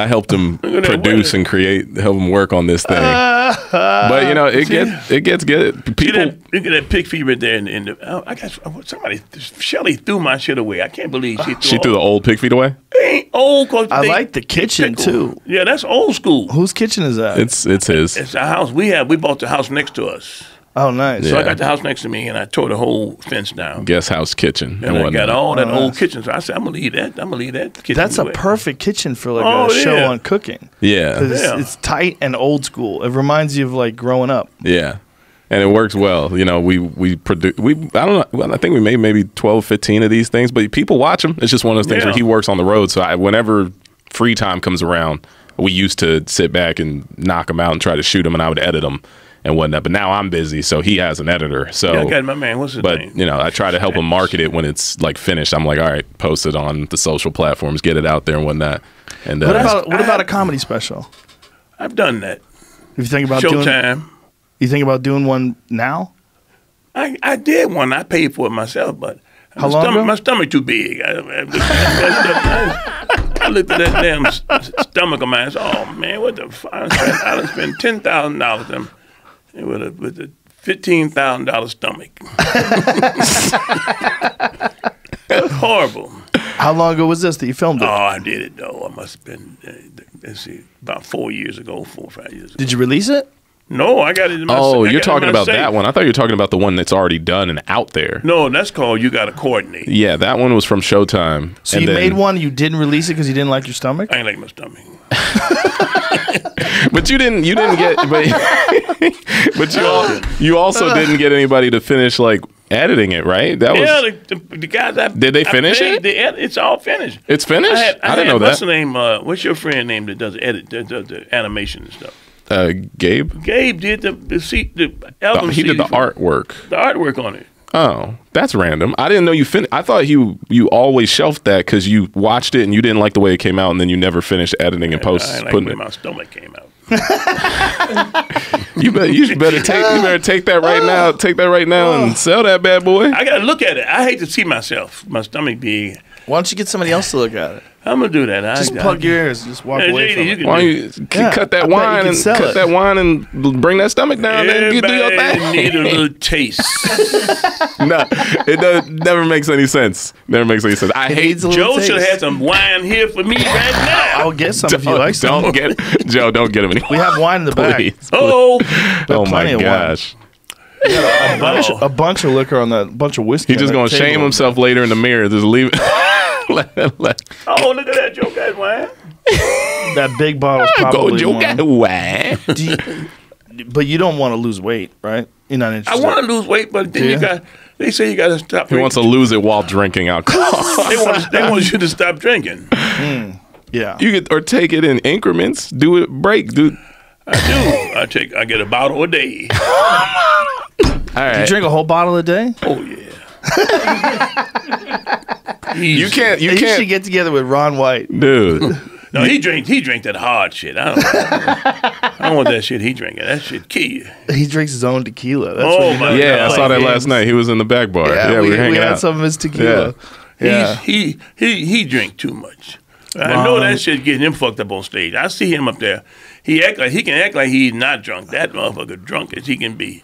S2: helped him produce and help him work on this thing. But it gets good. People,
S3: look at that pig feet right there. I guess Shelly threw my shit away. I can't believe she threw
S2: the old pig feet away.
S3: It ain't old.
S1: I like the kitchen too.
S3: Yeah, that's old school.
S1: Whose kitchen is that?
S2: It's his.
S3: It's a house we bought the house next to us.
S1: Oh, nice.
S3: So I got the house next to me, and I tore the whole fence down.
S2: Guest house kitchen.
S3: And I got all that old kitchen. So I said, I'm going to leave that. I'm going to leave that kitchen.
S1: That's a perfect kitchen for like a show on cooking.
S2: Yeah.
S1: Because it's tight and old school. It reminds you of like growing up.
S2: Yeah. And it works well. We produce. I don't know. I think we made maybe 12, 15 of these things, but people watch them. It's just one of those things where he works on the road. So whenever free time comes around, we used to sit back and knock them out and try to shoot them, and I would edit them and whatnot. But now I'm busy, so he has an editor. So
S3: I got my man. What's his name?
S2: But I try to help him market it when it's like finished. I'm like, all right, post it on the social platforms, get it out there and whatnot. And
S1: what about a comedy special?
S3: I've done that.
S1: If you think about
S3: Showtime.
S1: You think about doing one now?
S3: I did one. I paid for it myself, but
S1: how long ago?
S3: My stomach too big. I looked at that damn stomach of mine. I said, oh man, what the fuck? I spent $10,000 with a $15,000 stomach. That's horrible.
S1: How long ago was this that you filmed it?
S3: Oh, I did it though. I must have been about 4 years ago, 4 or 5 years ago.
S1: Did you release it?
S3: No, I got it in my
S2: Oh, you're talking about that one. I thought you were talking about the one that's already done and out there.
S3: No, that's called You Gotta Coordinate.
S2: Yeah, that one was from Showtime.
S1: So you made one, you didn't release it because you didn't like your stomach?
S3: I ain't like my stomach.
S2: But you didn't get, but you also didn't get anybody to finish like editing it, right? That was
S3: the guys.
S2: Did they finish it?
S3: It's all finished.
S2: It's finished. I didn't know that.
S3: What's the name? What's your friend name that does the animation and stuff?
S2: Gabe.
S3: Gabe did the album.
S2: He did the artwork.
S3: The artwork on it.
S2: Oh, that's random. I didn't know you finished. I thought you always shelved that because you watched it and you didn't like the way it came out, and then you never finished editing and post.
S3: I didn't like the way my stomach came out.
S2: You better take that right now. Take that right now and sell that bad boy.
S3: I gotta look at it. I hate to see myself. My stomach big.
S1: Why don't you get somebody else to look at it?
S3: I'm gonna do that.
S1: Just plug your ears. Just walk away from it.
S2: Why don't you cut that wine and bring that stomach down and you do your thing?
S3: Need a little taste.
S2: No, it never makes any sense. Never makes any sense. I hate
S3: Joe should have some wine here for me right now.
S1: I'll get some if you like some.
S2: Don't get Joe. Don't get him any.
S1: We have wine in the back.
S3: Oh
S2: my gosh.
S1: A bunch of liquor on that, bunch of whiskey.
S2: He's just gonna shame himself later in the mirror. Just leave it.
S3: Oh, look at that Joe got wine.
S1: That big bottle is probably
S2: Joe got wine.
S1: But you don't want to lose weight, right? You're not interested.
S3: I want to lose weight, but then they say you got to stop.
S2: He wants to lose it while drinking alcohol.
S3: they want you to stop drinking.
S1: Yeah,
S2: you get or take it in increments. Do it break, dude.
S3: I do. I get a bottle a day.
S2: All right.
S1: You drink a whole bottle a day?
S3: Oh yeah.
S2: You can't.
S1: You should get together with Ron White,
S2: dude.
S3: No, he drank that hard shit. I don't want that shit he drinking. That shit kill you.
S1: He drinks his own tequila. That's
S2: my God. I saw that last night. He was in the back bar. Yeah, we were hanging out.
S1: We had some of his tequila.
S3: Yeah. He drank too much. I know that shit getting him fucked up on stage. I see him up there. He can act like he's not drunk. That motherfucker drunk as he can be.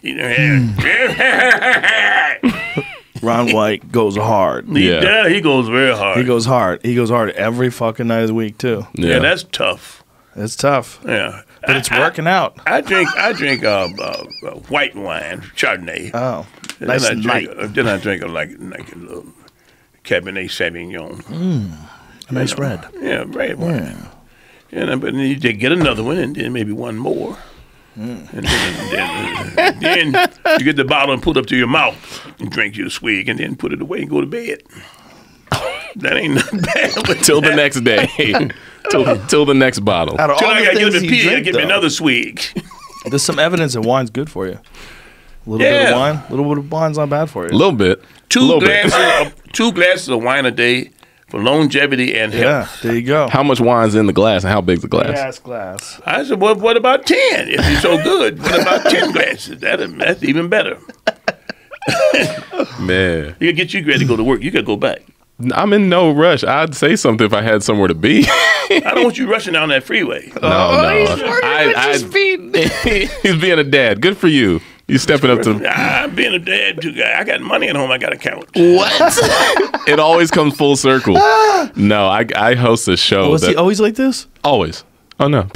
S1: Ron White goes hard.
S3: He goes very hard.
S1: He goes hard. He goes hard every fucking night of the week too.
S3: Yeah, that's tough.
S1: It's tough.
S3: Yeah,
S1: but it's working out.
S3: I drink white wine, Chardonnay.
S1: Oh, nice and light.
S3: Then I drink like a little Cabernet Sauvignon.
S2: Nice red.
S3: Yeah, red wine. Yeah, but then you get another one and then maybe one more. And then you get the bottle and put it up to your mouth and drink your swig and then put it away and go to bed. That ain't nothing bad.
S2: Till the next day. till the next bottle.
S1: Out of
S3: till
S1: all
S3: I
S1: the
S3: got to
S1: things
S3: get
S1: you
S3: pee, I
S1: drink,
S3: get me another swig.
S1: There's some evidence that wine's good for you. A little bit of wine. A little bit of wine's not bad for you.
S2: A little bit.
S3: Two glasses of wine a day for longevity and health.
S1: Yeah, there you go.
S2: How much wine's in the glass and how big's the glass?
S1: Glass.
S3: I said, well, what about 10? If you're so good, what about 10 glasses? That's even better.
S2: Man.
S3: You get you ready to go to work. You got to go back.
S2: I'm in no rush. I'd say something if I had somewhere to be.
S3: I don't want you rushing down that freeway.
S2: No. He's being a dad. Good for you. You stepping up to.
S3: I'm being a dad too. I got money at home. I got to count.
S2: What? It always comes full circle. No, I host a show.
S1: Was he always like this?
S2: Always. Oh no,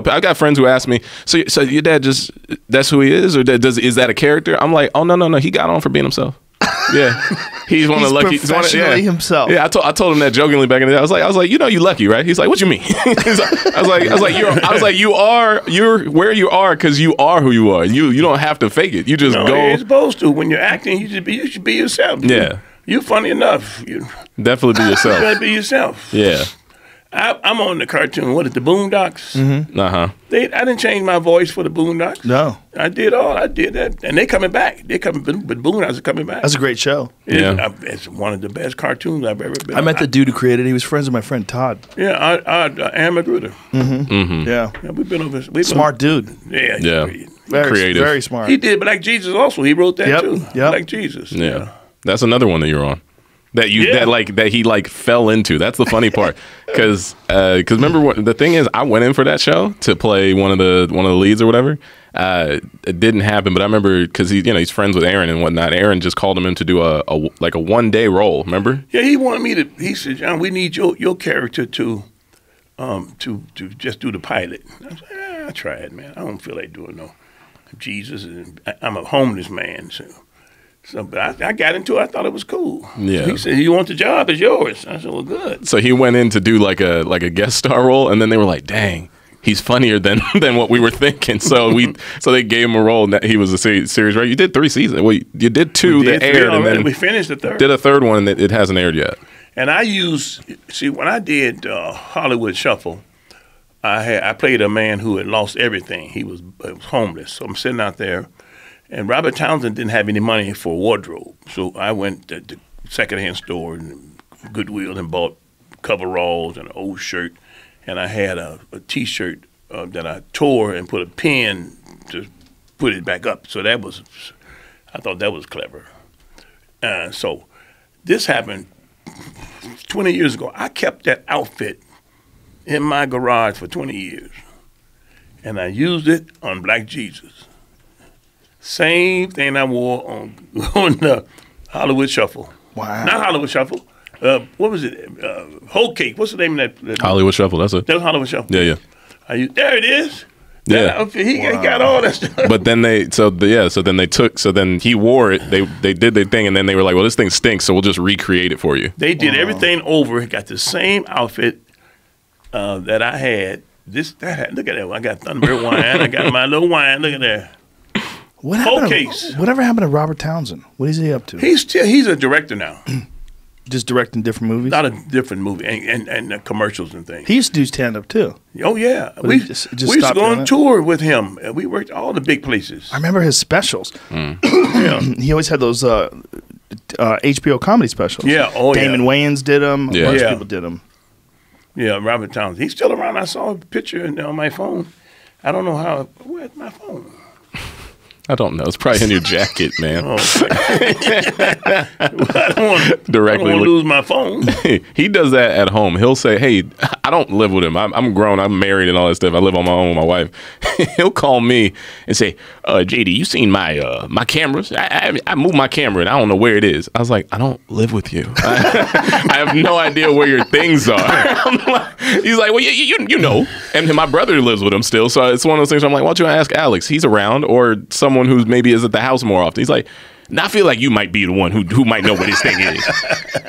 S2: I got friends who ask me. So your dad that's who he is, or is that a character? I'm like, oh no. He got on for being himself. Yeah, he's one of the lucky.
S1: Professionally himself.
S2: Yeah, I told him that jokingly back in the day. I was like, you lucky, right? He's like, what you mean? You're where you are because you are who you are. You don't have to fake it. You just go.
S3: You're supposed to. When you're acting, you should be yourself.
S2: Yeah,
S3: you're funny enough. You
S2: definitely be yourself.
S3: You gotta be yourself.
S2: Yeah.
S3: I'm on the cartoon. What is the Boondocks?
S2: Mm-hmm. I
S3: didn't change my voice for the Boondocks.
S1: No,
S3: I did that, and they coming back. But Boondocks are coming back.
S1: That's a great show.
S3: It's one of the best cartoons I've ever been.
S1: I met the dude who created it. He was friends with my friend Todd.
S3: Yeah, Aaron Magruder.
S1: Mm-hmm. Yeah,
S3: we've been over.
S1: Smart dude.
S3: Yeah,
S2: very creative,
S1: very smart.
S3: He did Black Jesus also. He wrote that too.
S1: Yep.
S3: Black Jesus.
S2: Yeah, that's another one that you're on. That he fell into. That's the funny part, because remember what the thing is. I went in for that show to play one of the leads or whatever. It didn't happen, but I remember because he's friends with Aaron and whatnot. Aaron just called him in to do a 1 day role. Remember?
S3: Yeah, he wanted me to. He said, John, we need your character to just do the pilot. I said, I tried, man. I don't feel like doing no Jesus, and I'm a homeless man, so. But I got into it. I thought it was cool.
S2: Yeah.
S3: He said, "You want the job? It's yours." I said, "Well, good."
S2: So he went in to do like a guest star role, and then they were like, "Dang, he's funnier than what we were thinking. So they gave him a role. And he was a series right. You did 3 seasons. Well, you did 2 that aired, and then
S3: we finished the 3rd.
S2: Did a 3rd one that it hasn't aired yet.
S3: And I when I did Hollywood Shuffle, I played a man who had lost everything. He was homeless. So I'm sitting out there, and Robert Townsend didn't have any money for a wardrobe. So I went to the secondhand store and Goodwill and bought coveralls and an old shirt, and I had a T-shirt that I tore and put a pin to put it back up. So I thought that was clever. So this happened 20 years ago. I kept that outfit in my garage for 20 years, and I used it on Black Jesus. Same thing I wore on the Hollywood Shuffle.
S1: Wow.
S3: Not Hollywood Shuffle. What was it? Whole Cake. What's the name of that?
S2: Hollywood Shuffle. That's it.
S3: That was Hollywood Shuffle.
S2: Yeah.
S3: There it is.
S2: Yeah.
S3: He got all that stuff.
S2: But then then he wore it. They did their thing, and then they were like, well, this thing stinks, so we'll just recreate it for you.
S3: They did everything over. Got the same outfit that I had. Look at that. I got Thunderbird wine. I got my little wine. Look at that.
S1: Whatever happened to Robert Townsend? What is he up to?
S3: He's a director now.
S1: Just directing different movies?
S3: A lot of different movies and commercials and things.
S1: He used to do stand-up, too.
S3: Oh, yeah.
S1: But
S3: We
S1: he
S3: used
S1: just
S3: to
S1: stopped
S3: go
S1: doing
S3: on
S1: it?
S3: tour with him. We worked all the big places.
S1: I remember his specials.
S3: Yeah.
S1: He always had those HBO comedy specials.
S3: Yeah, oh, yeah.
S1: Damon Wayans did them.
S2: Yeah.
S1: A bunch of
S3: Yeah.
S1: people did them.
S3: Yeah, Robert Townsend. He's still around. I saw a picture on my phone. I don't know how. Where's my phone?
S2: I don't know. It's probably in your jacket, man.
S3: Oh, I don't want
S2: Directly
S3: to lose my phone.
S2: He does that at home. He'll say, hey, I don't live with him. I'm grown. I'm married and all that stuff. I live on my own with my wife. He'll call me and say, JD, you seen my cameras? I moved my camera and I don't know where it is. I was like, I don't live with you. I have no idea where your things are. He's like, well, you know. And my brother lives with him still. So it's one of those things where I'm like, why don't you ask Alex? He's around, or someone who maybe is at the house more often. He's like, I feel like you might be the one who might know what his thing is.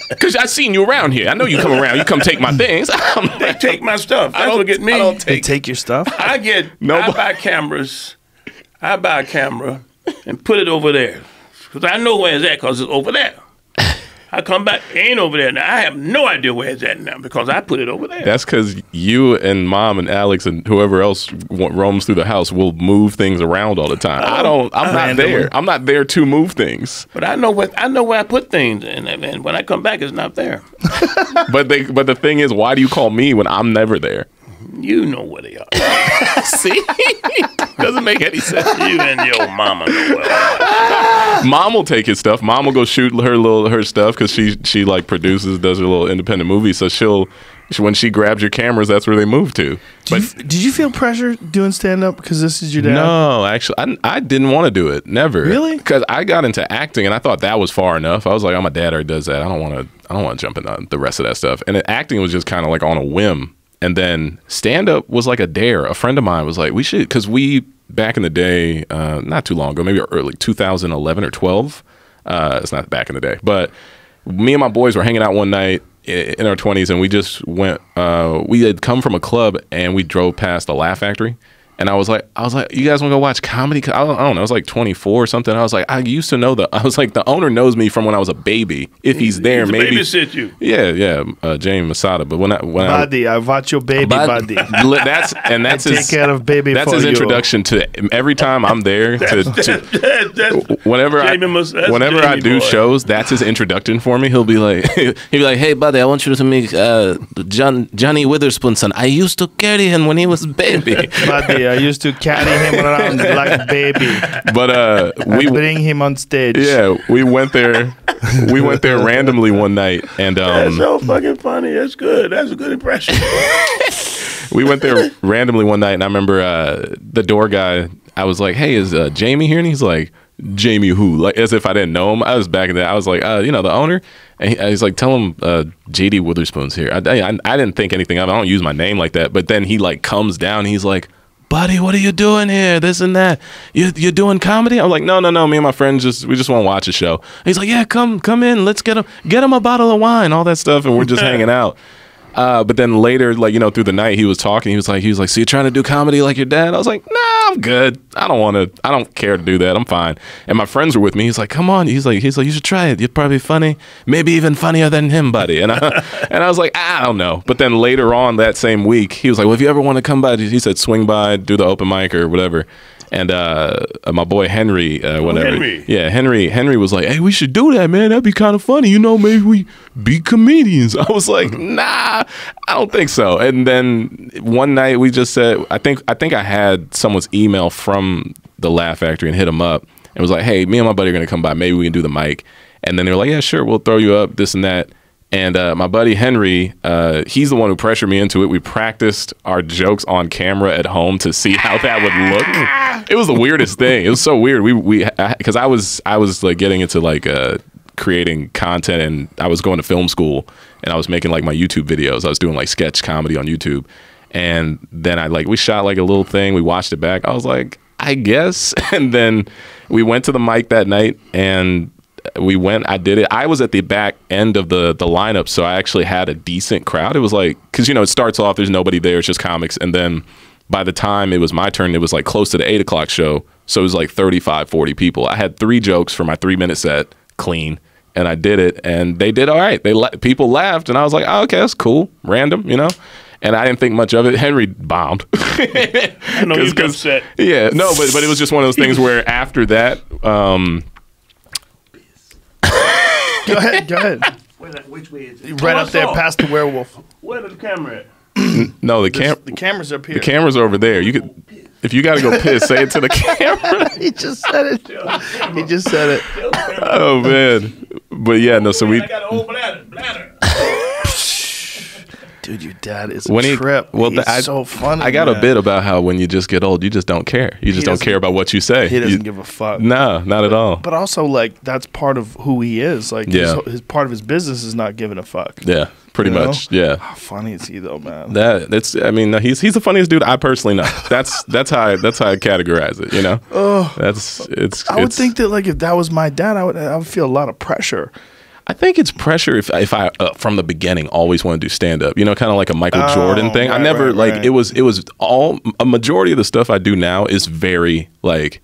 S2: Because I've seen you around here. I know you come around. You come take my things.
S3: They take my stuff. That's what get me.
S1: They take your stuff?
S3: I buy cameras. I buy a camera and put it over there. Because I know where it's at because it's over there. I come back, it ain't over there now. I have no idea where it's at now because I put it over there.
S2: That's because you and Mom and Alex and whoever else roams through the house will move things around all the time. I'm not there. I'm not there to move things.
S3: But I know where I put things, and when I come back, it's not there.
S2: But the thing is, why do you call me when I'm never there?
S3: You know where they are.
S2: See? Doesn't make any sense.
S3: You and your mama know where they are.
S2: Mom will take his stuff. Mom will go shoot her stuff because she like produces, does her little independent movie. So when she grabs your cameras, that's where they move to.
S1: Did you feel pressure doing stand up because this is your dad?
S2: No, actually, I didn't want to do it. Never.
S1: Really?
S2: Because I got into acting and I thought that was far enough. I was like, oh, my dad already does that. I don't want to jump into the rest of that stuff. And acting was just kind of like on a whim. And then stand up was like a dare. A friend of mine was like, we should, because back in the day, not too long ago, maybe early 2011 or 12. It's not back in the day, but me and my boys were hanging out one night in our 20s, and we just went. We had come from a club, and we drove past the Laugh Factory. And I was like, you guys want to go watch comedy? I don't know. I was like 24 or something. I was like, I used to know the owner knows me from when I was a baby. If he's there, maybe
S3: babysit you.
S2: Yeah. Jamie Masada. But when
S1: Buddy, I watch your baby, buddy.
S2: That's his,
S1: take care of baby.
S2: That's his introduction to every time I'm there. Whenever I do shows, that's his introduction for me. He'll be like, hey buddy, I want you to meet Johnny Witherspoon son. I used to carry him when he was a baby.
S1: Buddy, I used to carry him around like a baby.
S2: But we
S1: bring him on stage.
S2: Yeah, we went there. We went there randomly one night, and
S3: that's so fucking funny. That's good. That's a good impression.
S2: We went there randomly one night, and I remember the door guy. I was like, "Hey, is Jamie here?" And he's like, "Jamie who?" Like as if I didn't know him. I was back in that. I was like, the owner. And he's like, "Tell him JD Witherspoon's here." I didn't think anything of it. I don't use my name like that. But then he like comes down. And he's like, "Buddy, what are you doing here? This and that. You're doing comedy?" I'm like, no. Me and my friends we just want to watch a show. And he's like, "Yeah, come in. Let's get him a bottle of wine, all that stuff." And we're just hanging out. But then later, like, you know, through the night, he was talking. He was like, so you're trying to do comedy like your dad? I was like, nah, I'm good. I don't care to do that. I'm fine. And my friends were with me. He's like, come on. He's like, you should try it. You're probably funny. Maybe even funnier than him, buddy. And I was like, I don't know. But then later on that same week, he was like, well, if you ever want to come by, he said, swing by, do the open mic or whatever. And my boy Henry, whatever.
S3: Henry.
S2: Yeah, Henry was like, hey, we should do that, man. That'd be kind of funny. You know, maybe we be comedians. I was like, nah, I don't think so. And then one night we just said, I think I had someone's email from the Laugh Factory and hit him up and was like, hey, me and my buddy are going to come by. Maybe we can do the mic. And then they were like, yeah, sure, we'll throw you up, this and that. And my buddy Henry, he's the one who pressured me into it. We practiced our jokes on camera at home to see how that would look. It was the weirdest thing. It was so weird. Because I was like getting into like creating content, and I was going to film school, and I was making like my YouTube videos. I was doing like sketch comedy on YouTube, and then we shot like a little thing. We watched it back. I was like, I guess, and then we went to the mic that night and. I did it. I was at the back end of the lineup, so I actually had a decent crowd. It was like, because, you know, it starts off, there's nobody there, it's just comics. And then by the time it was my turn, it was like close to the 8 o'clock show. So it was like 35, 40 people. I had 3 jokes for my 3-minute set, clean. And I did it, and they did all right. People laughed, and I was like, oh, okay, that's cool. Random, you know? And I didn't think much of it. Henry bombed.
S3: I know he was upset.
S2: Yeah, no, but it was just one of those things where after that,
S1: Go ahead.
S3: Which way is it?
S1: Right up there past the werewolf.
S3: Where's the camera at?
S2: No, the
S1: camera's up here.
S2: The camera's over there. You could, if you got to go piss, say it to the camera.
S1: He just said it. He just said it.
S2: Oh man, but yeah, no. So
S3: I got an old bladder.
S1: Dude, your dad is a trip.
S2: Well,
S1: he's so funny.
S2: I got a bit about how when you just get old, you just don't care. You just don't care about what you say.
S1: He doesn't give a fuck.
S2: No, not at all.
S1: But also, like, that's part of who he is. Like, his part of his business is not giving a fuck.
S2: Yeah, pretty much. Yeah.
S1: How funny is he though, man?
S2: He's the funniest dude I personally know. That's how I categorize it. You know.
S1: I would think that, like, if that was my dad, I would feel a lot of pressure.
S2: I think it's pressure if I from the beginning always want to do stand up, you know, kind of like a Michael Jordan thing. I never it was all a majority of the stuff I do now is very like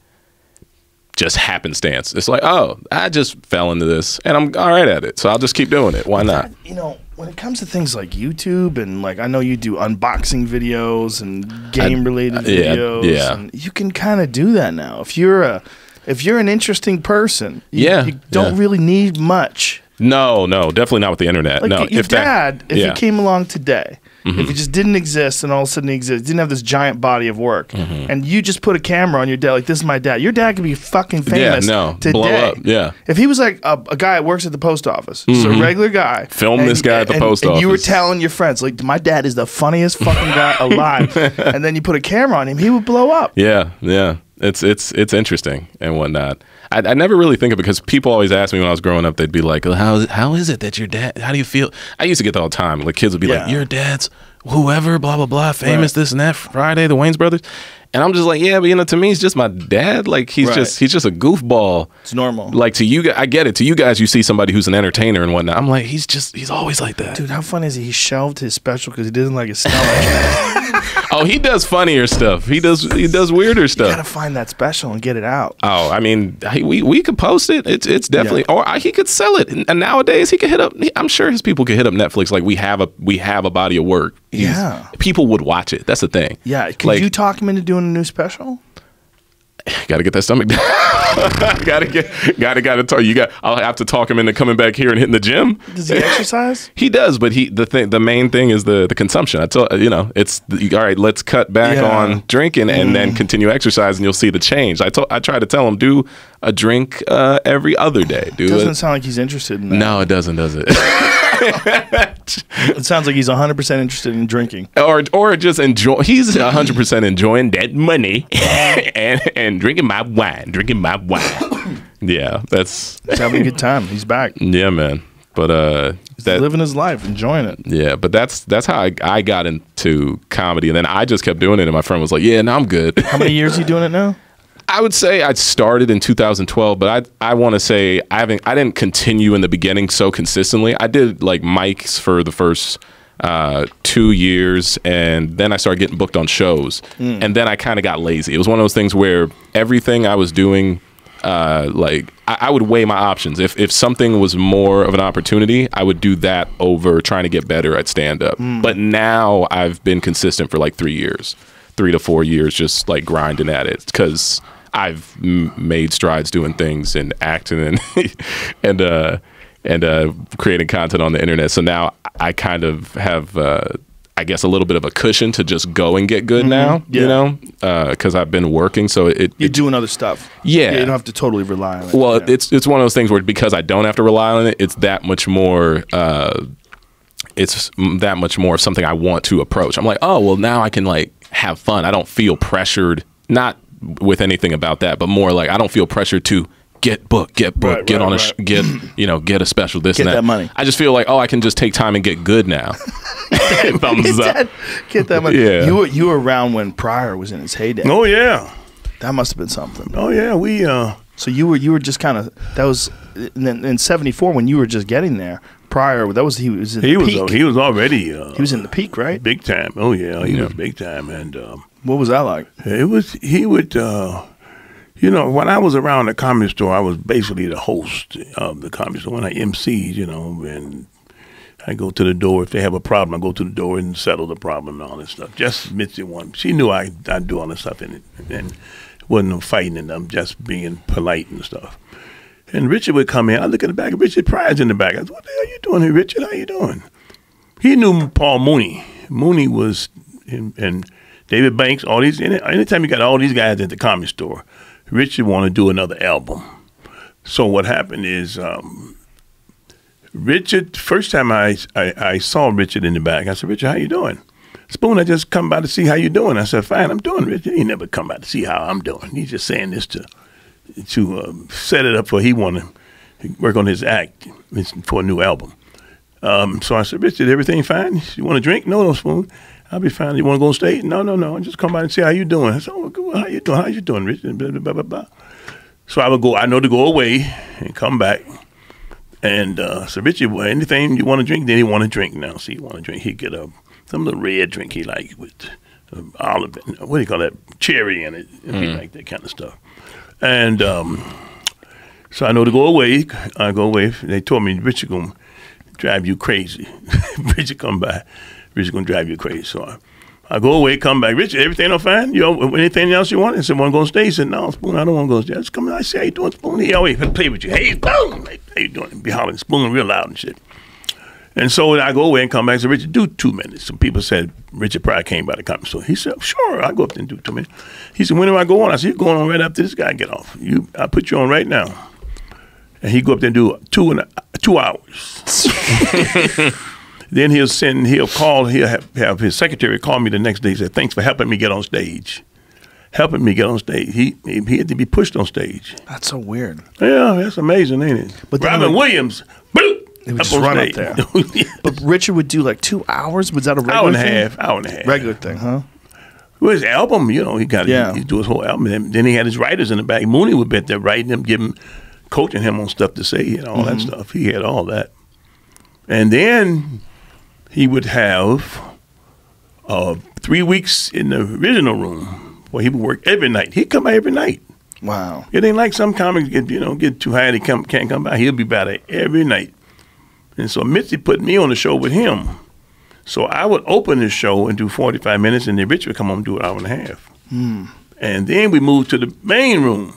S2: just happenstance. It's like, oh, I just fell into this and I'm all right at it, so I'll just keep doing it. Why not?
S1: You know, when it comes to things like YouTube and like, I know you do unboxing videos and game related videos.
S2: Yeah.
S1: And you can kind of do that now. If you're an interesting person, you don't really need much.
S2: No, definitely not with the internet.
S1: Like
S2: no,
S1: your dad, if he came along today, if he just didn't exist and all of a sudden he exists, didn't have this giant body of work, and you just put a camera on your dad, like, this is my dad. Your dad could be fucking famous today.
S2: Blow up. Yeah.
S1: If he was like a guy that works at the post office, just a regular guy,
S2: film this guy at the post office,
S1: and you were telling your friends, like, my dad is the funniest fucking guy alive, and then you put a camera on him, he would blow up.
S2: Yeah. It's interesting and whatnot. I never really think of it because people always ask me when I was growing up, they'd be like, how is it that your dad, how do you feel? I used to get that all the time. Like, kids would be like, your dad's whoever, blah, blah, blah, famous, this and that, Friday, the Wayans brothers. And I'm just like, yeah, but, you know, to me, he's just my dad. Like, he's just a goofball.
S1: It's normal.
S2: Like, to you guys, I get it. To you guys, you see somebody who's an entertainer and whatnot. I'm like, he's always like that.
S1: Dude, how funny is it? He shelved his special because he didn't like his stomach.
S2: Oh, he does funnier stuff. He does weirder stuff.
S1: You gotta find that special and get it out.
S2: Oh, I mean, we could post it. It's definitely, or he could sell it. And nowadays, he could hit up. I'm sure his people could hit up Netflix. Like, we have a body of work. People would watch it. That's the thing.
S1: Yeah, could you talk him into doing a new special?
S2: Got to get that stomach down. Gotta talk. I'll have to talk him into coming back here and hitting the gym.
S1: Does he exercise?
S2: He does, but the main thing is the consumption. I tell you know, it's all right. Let's cut back on drinking and then continue exercising. You'll see the change. I try to tell him, do a drink every other day.
S1: It doesn't sound like he's interested in that.
S2: No, it doesn't, does it?
S1: It sounds like he's 100% interested in drinking,
S2: or just enjoy. He's 100% enjoying that money and drinking my wine. Yeah, he's
S1: having a good time. He's back.
S2: Yeah, man. But
S1: he's living his life, enjoying it.
S2: Yeah, but that's how I got into comedy, and then I just kept doing it. And my friend was like, "Yeah, no, I'm good."
S1: How many years are you doing it now?
S2: I would say I started in 2012, but I want to say I didn't continue in the beginning so consistently. I did like mics for the first 4 or 5 years, and then I just kind of 2 years, and then I started getting booked on shows, and then I kind of got lazy. It was one of those things where everything I was doing, like I would weigh my options. If something was more of an opportunity, I would do that over trying to get better at stand-up. But now I've been consistent for like 3 years, 3 to 4 years, just like grinding at it, because I've made strides doing things and acting and creating content on the internet. So now I kind of have, I guess, a little bit of a cushion to just go and get good now, you know, because I've been working. So
S1: you're doing other stuff.
S2: Yeah.
S1: You don't have to totally rely on it.
S2: Well, it's one of those things where because I don't have to rely on it, it's that much more. It's that much more of something I want to approach. I'm like, oh, well, now I can like have fun. I don't feel pressured, not with anything about that, but more like I don't feel pressured to get booked, get on a get a special, this and that.
S1: Get that money.
S2: I just feel like, oh, I can just take time and get good now. Thumbs up.
S1: Get that money.
S2: Yeah.
S1: You were around when Pryor was in his heyday.
S3: Oh yeah.
S1: That must have been something.
S3: Oh yeah. We
S1: So you were just kind of, that was in '74 when you were just getting there. Pryor, he was in the peak.
S3: He was already
S1: he was in the peak, right?
S3: Big time. Oh yeah, he was big time. And
S1: what was that like?
S3: He would. You know, when I was around the Comedy Store, I was basically the host of the Comedy Store. When I MC'd, you know, and I go to the door. If they have a problem, I go to the door and settle the problem and all this stuff. Just Mitzi one. She knew I'd do all this stuff in it, and wasn't no fighting and I'm just being polite and stuff. And Richard would come in. I look at the back, and Richard Pryor's in the back. I said, what the hell you doing here, Richard? How you doing? He knew Paul Mooney. Mooney was, and David Banks, all these. Anytime you got all these guys at the Comedy Store, Richard wanted to do another album. So what happened is, Richard, first time I saw Richard in the back, I said, Richard, how you doing? Spoon, I just come by to see how you doing. I said, fine, I'm doing, Richard. He never come by to see how I'm doing. He's just saying this to set it up for he want to work on his act for a new album. So I said, Richard, everything fine? You want to drink? No, Spoon. I'll be fine. You want to go on stage? No. Just come by and see how you doing. I said, oh, well, how you doing? How you doing, Richard? Blah, blah, blah, blah. So I would go. I know to go away and come back. And so Richard, well, anything you want to drink? Then he want to drink now. See, he want to drink. He get some little red drink he like with olive. What do you call that? Cherry in it. He like that kind of stuff. And so I know to go away. I go away. They told me Richard gonna drive you crazy. Richard come by. Richard gonna drive you crazy. So I go away, come back. Richard, everything all fine? You know, anything else you want? I said, want to go on stage? He said, no, Spoon, I don't want to go on stage. I just come in. I say, how you doing, Spoon? He always play with you. Hey, Spoon, how you doing? Be hollering Spoon real loud and shit. And so I go away and come back and say, Richard, do 2 minutes. Some people said Richard Pryor came by the Comedy Store. He said, sure, I'll go up there and do 2 minutes. He said, when do I go on? I said, you're going on right after this guy get off. I'll put you on right now. And he go up there and do 2 hours. Then he'll have his secretary call me the next day and say, thanks for helping me get on stage. Helping me get on stage. He had to be pushed on stage.
S1: That's so weird.
S3: Yeah, that's amazing, ain't it? But Robin Williams, boop,
S1: he would just run up there. But Richard would do like 2 hours? Was that a regular thing?
S3: Hour and a half.
S1: Regular thing, huh?
S3: Well, his album, you know, he do his whole album. And then he had his writers in the back. Mooney would be there writing him, coaching him on stuff to say and all that stuff. He had all that. And then he would have 3 weeks in the original room where he would work every night. He'd come by every night.
S1: Wow.
S3: It ain't like some comics get too high, they can't come by. He'll be by there every night. And so Mitzi put me on the show with him. So I would open the show and do 45 minutes, and then Rich would come on and do an hour and a half. And then we moved to the main room.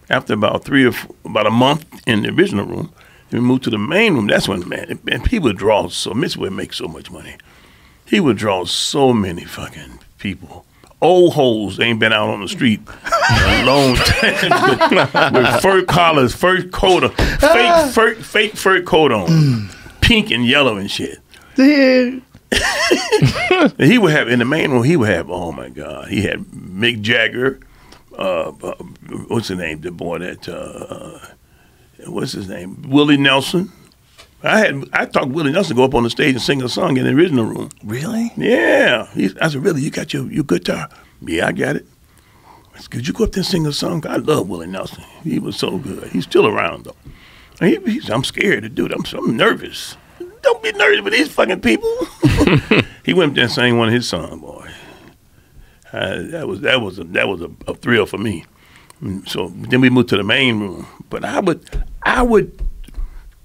S3: After about a month in the original room, we moved to the main room. That's when, man, and people would draw Mitzi would make so much money. He would draw so many fucking people. Old hoes ain't been out on the street a long time with fur collars, fake fur coat on, pink and yellow and shit. And he would have in the main room. He would have, oh my God, he had Mick Jagger. What's his name? The boy that what's his name? Willie Nelson. I talked Willie Nelson go up on the stage and sing a song in the original room.
S1: Really?
S3: Yeah. I said, really? You got your guitar? Yeah, I got it. I said, could you go up there and sing a song? I love Willie Nelson. He was so good. He's still around though. I'm scared to do it. I'm nervous. Do don't be nervous with these fucking people. He went there and sang one of his songs, boy. That was a thrill for me. So then we moved to the main room. But I would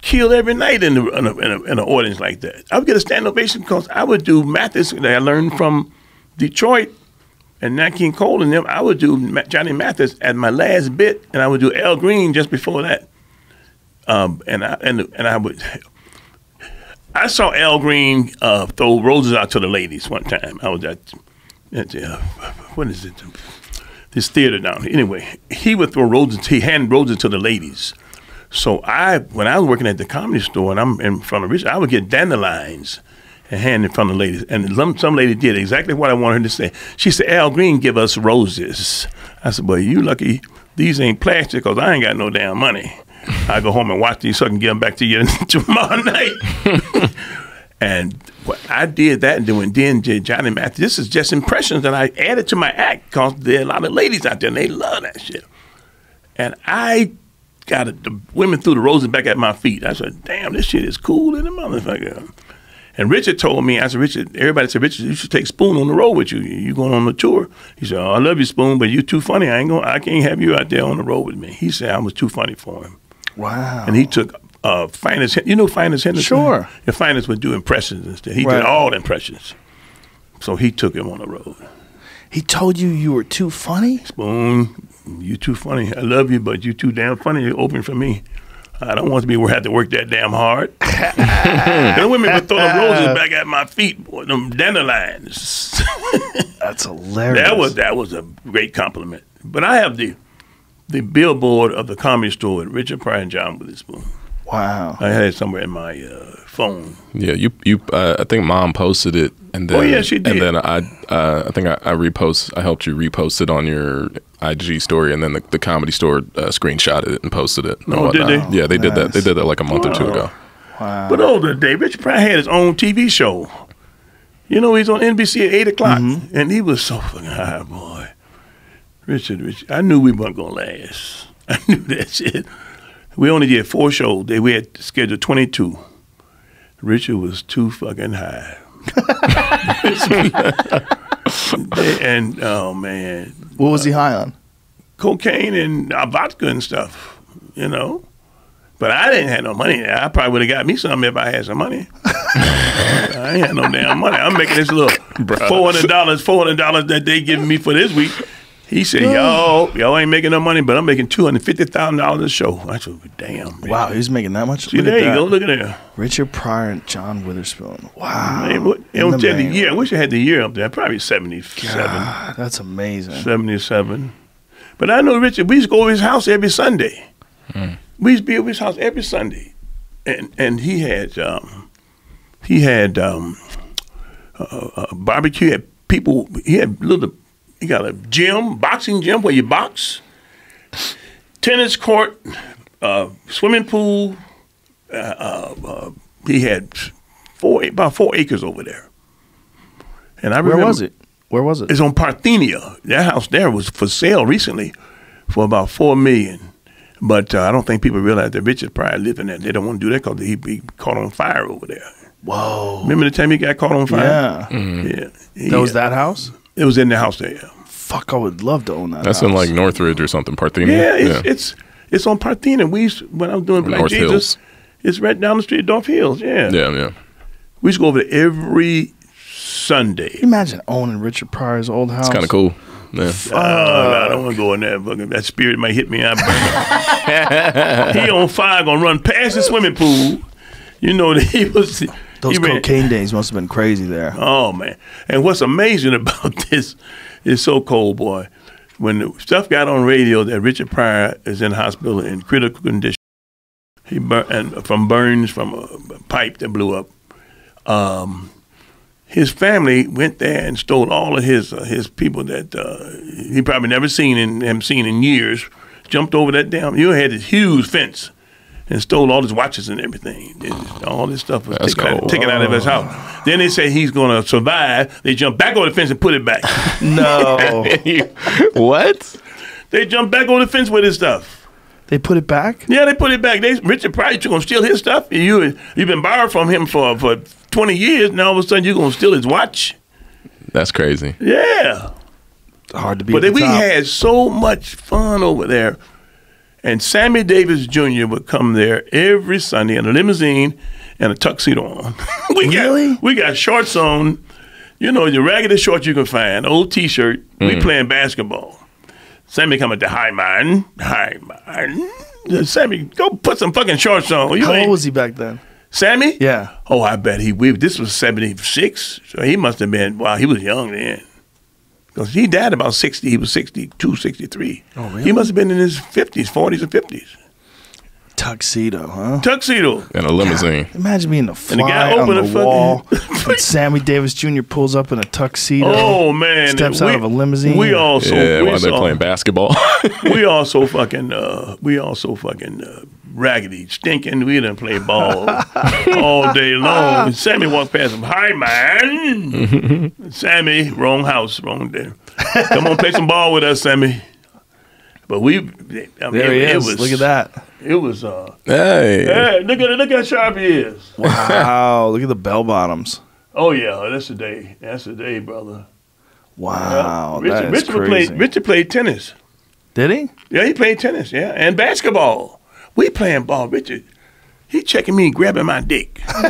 S3: kill every night in an audience like that. I would get a standing ovation because I would do Mathis that I learned from Detroit and Nat King Cole and them. I would do Johnny Mathis at my last bit, and I would do Al Green just before that. I saw Al Green throw roses out to the ladies one time. I was at what is it? This theater down here. Anyway, he would throw roses. He handed roses to the ladies. So when I was working at the Comedy Store and I'm in front of Richard, I would get dandelions and hand in front of the ladies. And some lady did exactly what I wanted her to say. She said, Al Green give us roses. I said, well, you lucky these ain't plastic because I ain't got no damn money. I go home and watch these so I can give them back to you tomorrow night. And I did that, and then Johnny Mathis. This is just impressions that I added to my act because there are a lot of ladies out there and they love that shit. And I got the women threw the roses back at my feet. I said, damn, this shit is cool in the motherfucker. And Richard told me, I said, Richard, everybody said, Richard, you should take Spoon on the road with you. You going on the tour. He said, oh, I love you, Spoon, but you too funny. I can't have you out there on the road with me. He said I was too funny for him.
S1: Wow.
S3: And he took Finest, Finest Henderson?
S1: Sure.
S3: The Finest would do impressions and stuff. He did all the impressions. So he took him on the road.
S1: He told you were too funny?
S3: Spoon, you too funny. I love you, but you too damn funny. You're open for me. I don't want to have to work that damn hard. The women would throw the roses back at my feet, boy, them dandelions.
S1: That's hilarious.
S3: That was a great compliment. But I have the billboard of the Comedy Store with Richard Pryor and John Witherspoon.
S1: Wow.
S3: I had it somewhere in my phone.
S2: Yeah, you. I think Mom posted it, and then
S3: she did.
S2: And then I think I helped you repost it on your IG story, and then the Comedy Store screenshotted it and posted it.
S3: Oh, did they?
S2: Yeah, they did that. They did that like a month or two ago.
S1: Wow.
S3: But over the day, Richard Pryor had his own TV show. You know, he's on NBC at 8 o'clock, and he was so fucking high, boy. Richard, I knew we weren't gonna last. I knew that shit. We only did 4 shows. We had scheduled 22. Richard was too fucking high. And oh man,
S1: what was he high on?
S3: Cocaine and vodka and stuff, you know. But I didn't have no money. I probably would have got me something if I had some money. I ain't had no damn money. I'm making this little $400 that they giving me for this week. He said, y'all ain't making no money, but I'm making $250,000 a show. I said, damn, man.
S1: Wow, he's making that much?
S3: See, there you go. Look at there.
S1: Richard Pryor and John Witherspoon. Wow.
S3: Man, it don't tell the year. I wish I had the year up there. Probably 77.
S1: God, that's amazing.
S3: 77. But I know Richard, we used to go over his house every Sunday. We used to be over his house every Sunday. And he had barbecue. He had people, he got a gym, boxing gym where you box, tennis court, swimming pool. He had about 4 acres over there. And I remember,
S1: Where was it?
S3: It's on Parthenia. That house there was for sale recently for about $4 million. But I don't think people realize that Richard Pryor lived in there. They don't want to do that because he caught on fire over there.
S1: Whoa.
S3: Remember the time he got caught on fire?
S1: Yeah.
S3: Yeah.
S1: That was that house?
S3: It was in the house there, yeah.
S1: Fuck, I would love to own that
S2: That's
S1: house.
S2: in like Northridge or something, Parthenia.
S3: Yeah, it's on Parthenia. When I was doing Black
S2: North
S3: Jesus,
S2: Hills.
S3: it's right down the street, North Hills, yeah.
S2: Yeah.
S3: We used to go over there every Sunday.
S1: Can you imagine owning Richard Pryor's old house?
S2: It's kind of cool. Yeah.
S3: I don't want to go in there. That spirit might hit me. I burn. He on fire, gonna run past the swimming pool. You know that he was.
S1: Those cocaine days must have been crazy there.
S3: Oh man! And what's amazing about this is so cold, boy. When the stuff got on radio that Richard Pryor is in the hospital in critical condition, he from burns from a pipe that blew up. His family went there and stole all of his people that he probably never seen in years. Jumped over that damn. You had this huge fence and stole all his watches and everything. All this stuff was taken out of his house. Then they say he's going to survive. They jump back over the fence and put it back.
S1: No.
S2: What?
S3: They jumped back over the fence with his stuff.
S1: They put it back?
S3: Yeah, they put it back. Richard Pryor going to steal his stuff. You've been borrowed from him for 20 years, and all of a sudden you're going to steal his watch?
S2: That's crazy.
S3: Yeah.
S1: Hard to be.
S3: But
S1: at the
S3: we
S1: top.
S3: had so much fun over there. And Sammy Davis Jr. would come there every Sunday in a limousine and a tuxedo on. We got shorts on, the raggedest shorts you can find, old T-shirt. We playing basketball. Sammy come at the hi, man. Sammy, go put some fucking shorts on.
S1: How old was he back then?
S3: Sammy?
S1: Yeah.
S3: Oh, I bet this was 76, so he must have been, he was young then. Because he died about 60, he was 62, 63.
S1: Oh, really?
S3: He must have been in his 50s, 40s or 50s.
S1: Tuxedo, huh?
S3: Tuxedo.
S2: In a limousine.
S1: Imagine being a fly
S3: And the guy
S1: on
S3: opened
S1: the
S3: a
S1: wall. And Sammy Davis Jr. pulls up in a tuxedo.
S3: Oh, man.
S1: Steps out of a limousine.
S3: We also
S2: while they're playing basketball.
S3: we also fucking raggedy, stinking. We done play ball all day long. And Sammy walked past him. Hi, man. Sammy, wrong house, wrong day. Come on, play some ball with us, Sammy. But
S1: there he is. Look at that.
S3: It was
S2: Hey,
S3: look how sharp he is.
S1: Wow, look at the bell bottoms.
S3: Oh yeah, that's the day. That's the day, brother.
S1: Wow,
S3: Richard,
S1: that is crazy.
S3: Richard played tennis.
S1: Did he?
S3: Yeah, he played tennis. Yeah, and basketball. We playing ball, Richard. He checking me and grabbing my dick. I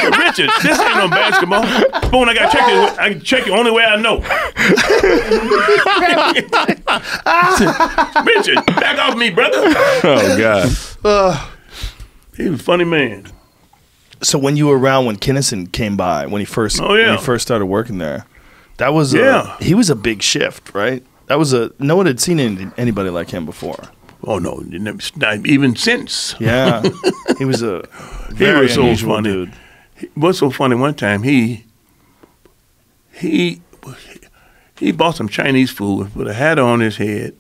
S3: said, Richard, this ain't no basketball. Spoon, I got to check it. I can check it only way I know. Richard, back off me, brother.
S2: oh God.
S3: He was a funny man.
S1: So when you were around when Kinnison came by, when he first started working there, that was he was a big shift, right? That was no one had seen anybody like him before.
S3: Oh no, not even since.
S1: Yeah, he was a very
S3: so
S1: unusual
S3: funny.
S1: dude.
S3: What's so funny? One time he bought some Chinese food with a hat on his head,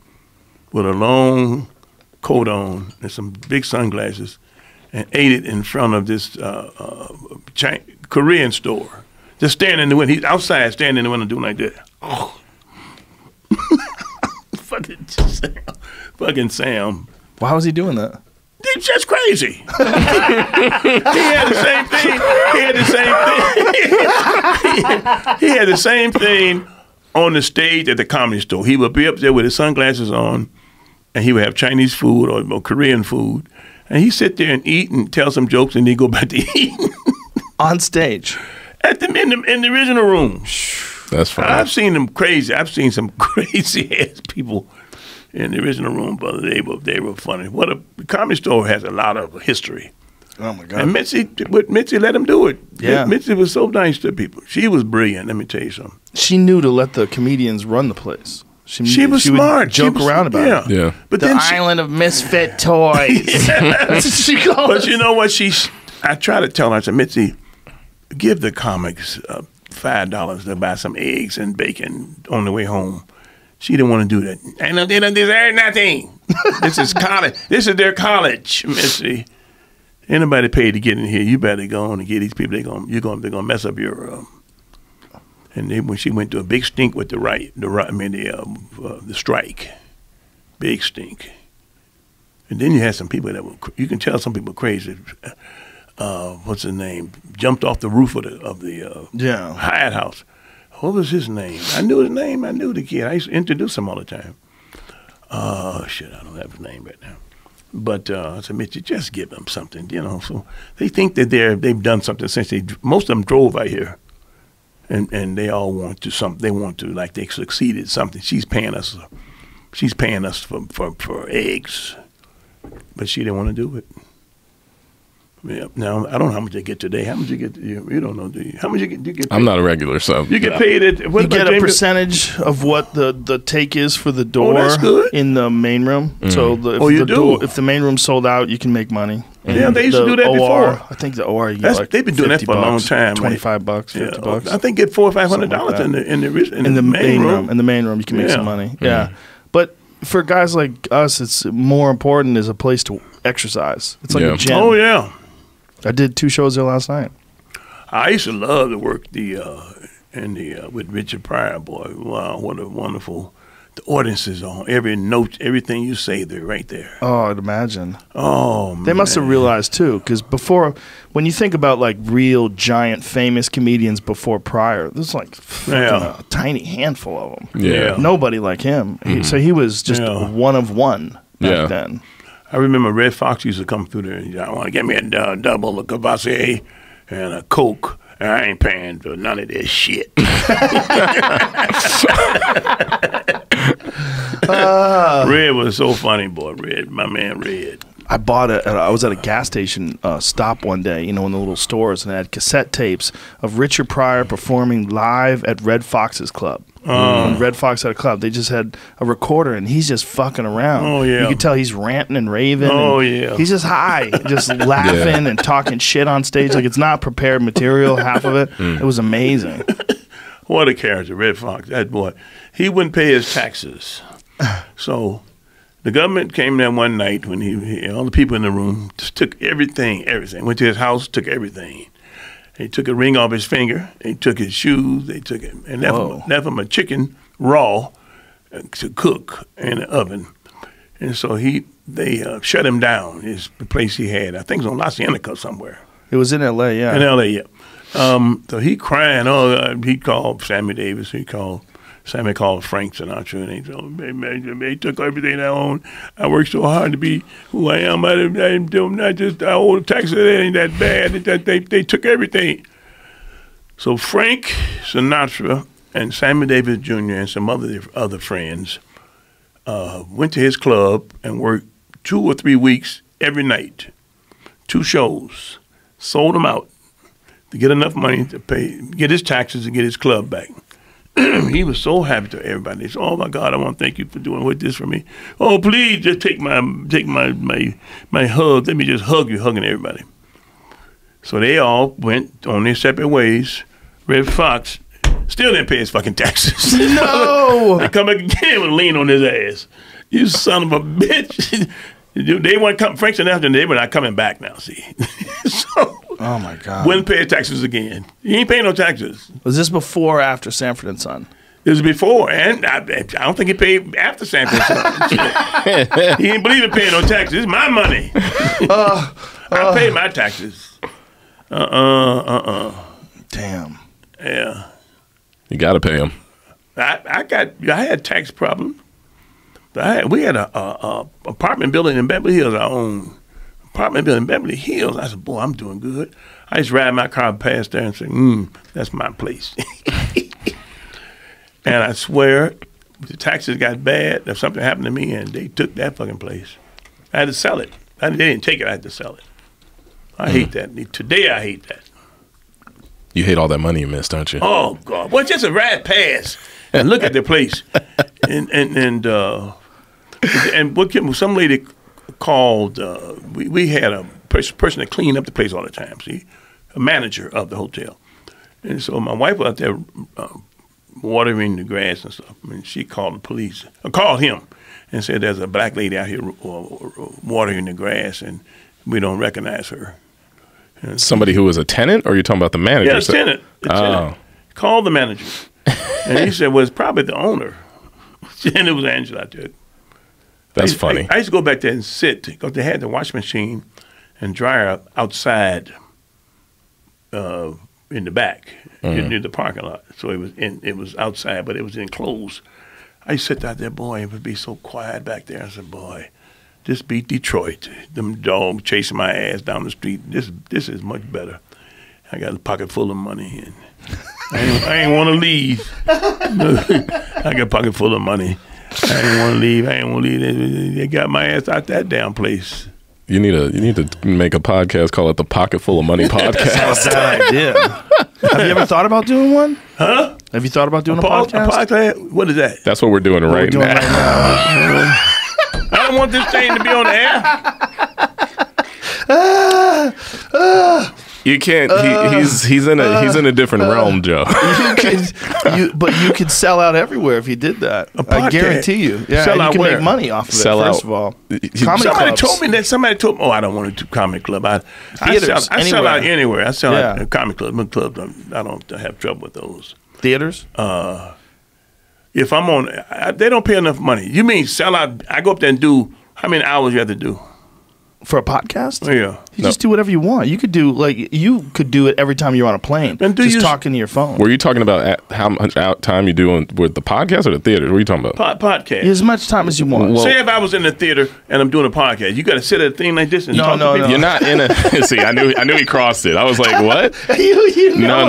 S3: with a long coat on and some big sunglasses, and ate it in front of this Korean store. Just standing in the window. He's outside, standing in the window, doing like that. Oh. Fucking Sam.
S1: Why was he doing that?
S3: He's just crazy. He had the same thing. He had the same thing on the stage at the Comedy Store. He would be up there with his sunglasses on, and he would have Chinese food or Korean food, and he'd sit there and eat and tell some jokes, and then go back to eating.
S1: On stage?
S3: In the original room.
S2: That's funny.
S3: I've seen them crazy. I've seen some crazy ass people in the original room, brother. They were funny. The Comedy Store has a lot of history.
S1: Oh my God!
S3: And Mitzi let him do it.
S1: Yeah,
S3: Mitzi was so nice to people. She was brilliant. Let me tell you something.
S1: She knew to let the comedians run the place.
S3: She was smart.
S1: Would joke around about it.
S2: Yeah.
S3: But
S1: the island of misfit toys. That's what she called.
S3: But you know what? I try to tell her. I said, Mitzi, give the comics $5 to buy some eggs and bacon on the way home. She didn't want to do that. They don't deserve nothing. This is college. This is their college, Missy. Anybody paid to get in here, you better go on and get these people. They're gonna mess up your. When she went to a big stink with the strike, big stink. And then you had some people you can tell some people crazy. What's his name? Jumped off the roof of the Hyatt House. What was his name? I knew his name. I knew the kid. I used to introduce him all the time. Shit, I don't have his name right now. But I said, Mitch, just give them something, So they think that they've done something since most of them drove out here, and they all want to They want to like they succeeded something. She's paying us for eggs, but she didn't want to do it. Yeah. Now I don't know how much they get today. How much you get? You don't know, do you? How much you get? Paid?
S2: I'm not a regular, so
S3: you get paid at.
S1: You get a percentage of what the take is for the door in the main room. Mm. So if the main room's sold out, you can make money. And
S3: yeah, they used to do that before.
S1: I think the OR you get
S3: they've been doing that for a long time.
S1: $25, $50.
S3: I think get $400 or $500 in the main room.
S1: In the main room, you can make some money. Mm. Yeah, but for guys like us, it's more important as a place to exercise. It's like a gym.
S3: Oh yeah.
S1: I did 2 shows there last night.
S3: I used to love to work with Richard Pryor, boy. Wow, what a wonderful The ordinance is on every note, everything you say, they're right there.
S1: Oh, I'd imagine.
S3: Oh, man.
S1: They must have realized too, because before, when you think about like real giant famous comedians before Pryor, there's like a tiny handful of them.
S2: Yeah.
S1: Nobody like him. So he was just one of one back then.
S3: I remember Red Fox used to come through there and I want to get me a double of Cavassier and a Coke. And I ain't paying for none of this shit. Red was so funny, boy. Red, my man Red.
S1: I was at a gas station stop one day, you know, in the little stores, and I had cassette tapes of Richard Pryor performing live at Red Fox's club. When Red Fox had a club, they just had a recorder, and he's just fucking around.
S3: Oh, yeah.
S1: You could tell he's ranting and raving.
S3: Oh,
S1: and
S3: yeah.
S1: He's just high, just laughing and talking shit on stage. Like, it's not prepared material, half of it. It was amazing.
S3: What a character, Red Fox. That boy. He wouldn't pay his taxes. So the government came there one night when all the people in the room just took everything. Went to his house, took everything. They took a ring off his finger. They took his shoes. They took it and left him a chicken raw to cook in the oven. And so they shut him down. The place he had, I think it was on La Cienega somewhere.
S1: It was in L.A., yeah.
S3: In L.A., yeah. So he crying. He called Sammy Davis. Sammy called Frank Sinatra, and he told him, they took everything I own. I worked so hard to be who I am. I owe the taxes. It ain't that bad. They took everything. So Frank Sinatra and Sammy Davis Jr. and some other friends went to his club and worked 2 or 3 weeks every night, 2 shows, sold them out to get enough money to get his taxes and get his club back. He was so happy to everybody. He said, "Oh my God, I want to thank you for doing this for me. Oh, please just take my hug. Let me just hug you," hugging everybody. So they all went on their separate ways. Red Fox still didn't pay his fucking taxes.
S1: No.
S3: They come back again and lean on his ass. You son of a bitch. They weren't coming. Frank Sinatra, they were not coming back now. See, so.
S1: Oh, my God.
S3: Wouldn't pay taxes again. He ain't paying no taxes.
S1: Was this before or after Sanford and Son?
S3: It was before, and I don't think he paid after Sanford and Son. He didn't believe in paying no taxes. It's my money. I pay my taxes.
S1: Damn.
S3: Yeah.
S2: You got to pay them.
S3: I had tax problems. We had a apartment building in Beverly Hills, our own apartment building in Beverly Hills. I said, boy, I'm doing good. I just ride my car past there and say, that's my place. And I swear, the taxes got bad. If something happened to me, and they took that fucking place, I had to sell it. They didn't take it. I had to sell it. I hate that. Today, I hate that.
S2: You hate all that money you missed, don't you?
S3: Oh God! Well, just a ride past and look at the place, and what some lady called. We had a person that cleaned up the place all the time. See, a manager of the hotel, and so my wife was out there watering the grass and stuff. And she called the police. I called him and said, "There's a black lady out here watering the grass, and we don't recognize her." And
S2: somebody who was a tenant, or are you talking about the manager?
S3: Yeah, tenant. Called the manager, and he said, "Well, it's probably the owner." And it was Angela out there.
S2: That's funny.
S3: I used to go back there and sit because they had the washing machine and dryer outside in the back near the parking lot. So it was outside, but it was enclosed. I used to sit out there, boy, it would be so quiet back there. I said, boy, this beat Detroit. Them dogs chasing my ass down the street. This is much better. I got a pocket full of money, and I ain't want to leave. I got a pocket full of money. I ain't want to leave. They got my ass out that damn place.
S2: You need to make a podcast, call it the Pocket Full of Money Podcast.
S1: That's a bad idea. Have you ever thought about doing one?
S3: Huh?
S1: Have you thought about doing a podcast?
S3: A podcast? What is that?
S2: That's what we're doing right now.
S3: I don't want this thing to be on the air.
S2: You can't. He's in a different realm, Joe.
S1: But you could sell out everywhere if you did that. I guarantee you. Yeah,
S3: sell
S1: you
S3: out
S1: can
S3: where?
S1: make money off of it.
S2: Sell
S1: first
S2: out.
S1: of all,
S3: Somebody told me that. Oh, I don't want to do comedy club. I sell out anywhere. I sell out comedy club. I don't have trouble with those.
S1: Theaters.
S3: Yeah, if I'm on, they don't pay enough money. You mean sell out? I go up there and do how many hours you have to do
S1: for a podcast?
S3: Yeah,
S1: you just do whatever you want. You could do it every time you're on a plane. And just talking to your phone.
S2: Were you talking about how much out time you do with the podcast or the theater? What are you talking about?
S3: Podcast.
S1: As much time as you want.
S3: Well, say if I was in the theater and I'm doing a podcast, you got to sit at a thing like this and talk to people.
S2: You're not in a. See, I knew he crossed it. I was like, what? No.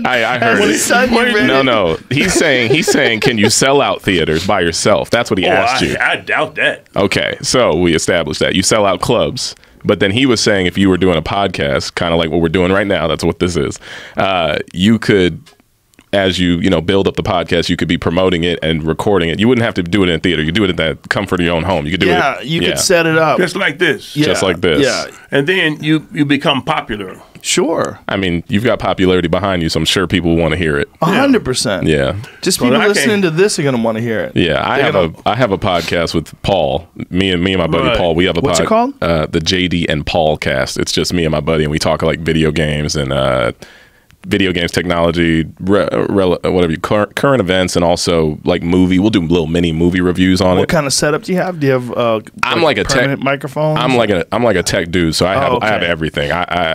S2: I heard it. No. He's saying, can you sell out theaters by yourself? That's what he asked you.
S3: I doubt that.
S2: Okay, so we established that you sell out clubs. But then he was saying if you were doing a podcast, kind of like what we're doing right now, that's what this is, you could, as you build up the podcast, you could be promoting it and recording it. You wouldn't have to do it in a theater. You do it in the comfort of your own home. You could do it.
S1: Yeah, you could set it up.
S3: Just like this.
S2: Yeah. Just like this.
S1: Yeah.
S3: And then you become popular.
S1: Sure.
S2: I mean, you've got popularity behind you, so I'm sure people want to hear it.
S1: 100%.
S2: Yeah.
S1: Just people listening to this are going to want to hear it.
S2: Yeah, I have a podcast with Paul. Me and my buddy Paul. We have a
S1: What's it called?
S2: The JD and Paul cast. It's just me and my buddy, and we talk like video games and video games, technology, current events, and also like movie. We'll do little mini movie reviews on it.
S1: What kind of setup do you have? Do you have?
S2: I'm like a tech
S1: microphone.
S2: I'm like a tech dude, so I have everything.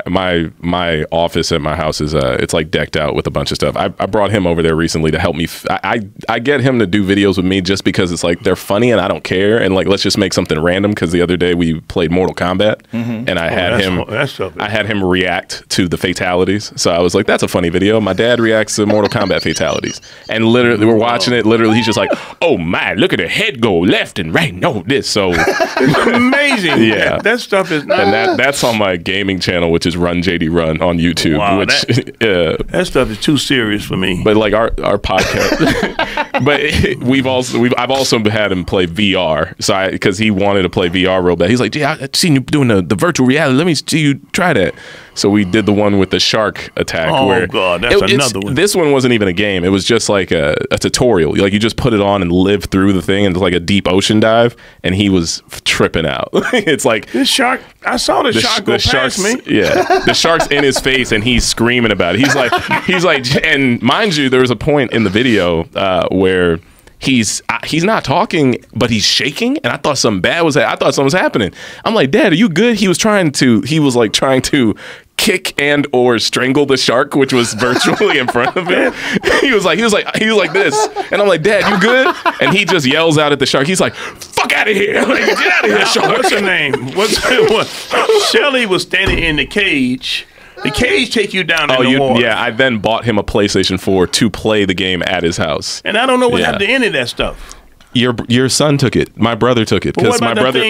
S2: My office at my house is it's like decked out with a bunch of stuff. I brought him over there recently to help me. I get him to do videos with me just because it's like they're funny and I don't care, and like let's just make something random. Because the other day we played Mortal Kombat, and I had him react to the fatalities. So I was like, that's a funny video. My dad reacts to Mortal Kombat fatalities, and literally we're watching it. Literally, he's just like, "Oh my, look at the head go left and right." No, this so
S3: amazing.
S2: Yeah,
S3: that stuff is.
S2: And that's on my gaming channel, which is Run JD Run on YouTube.
S3: Wow,
S2: which
S3: that stuff is too serious for me.
S2: But like our podcast, but I've also had him play VR. So because he wanted to play VR real bad. He's like, "Yeah, I've seen you doing the virtual reality. Let me see you try that." So we did the one with the shark attack.
S3: Oh God, that's another one.
S2: This one wasn't even a game. It was just like a tutorial. Like you just put it on and live through the thing, and it's like a deep ocean dive. And he was tripping out. It's like
S3: this shark. I saw the shark go past me.
S2: Yeah, the shark's in his face, and he's screaming about it. He's like, and mind you, there was a point in the video where he's not talking, but he's shaking, and I thought something bad was. I thought something was happening. I'm like, Dad, are you good? He was trying to kick and or strangle the shark, which was virtually in front of him. He was like this, and I'm like, Dad, you good? And he just yells out at the shark. He's like, fuck out of here! Like, get out of here, shark.
S3: What's her name? Shelly was standing in the cage. The cage take you down in the water.
S2: Yeah, I then bought him a PlayStation 4 to play the game at his house.
S3: And I don't know what happened to any of that stuff.
S2: Your son took it. My brother took it because my brother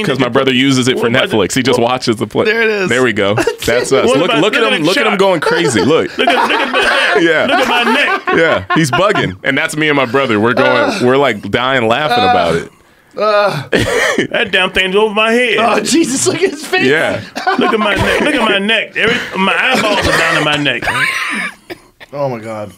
S2: uses it for Netflix. He just watches the play.
S1: There it is.
S2: There we go. That's us. Look at him going crazy. Look.
S3: Look at my neck.
S2: Yeah.
S3: Look at my neck.
S2: Yeah, he's bugging, and that's me and my brother. We're like dying laughing about it.
S3: That damn thing's over my head.
S1: Oh Jesus! Look at his face.
S2: Yeah.
S3: Look at my neck. Look at my neck. My eyeballs are down to my neck.
S1: Oh my God.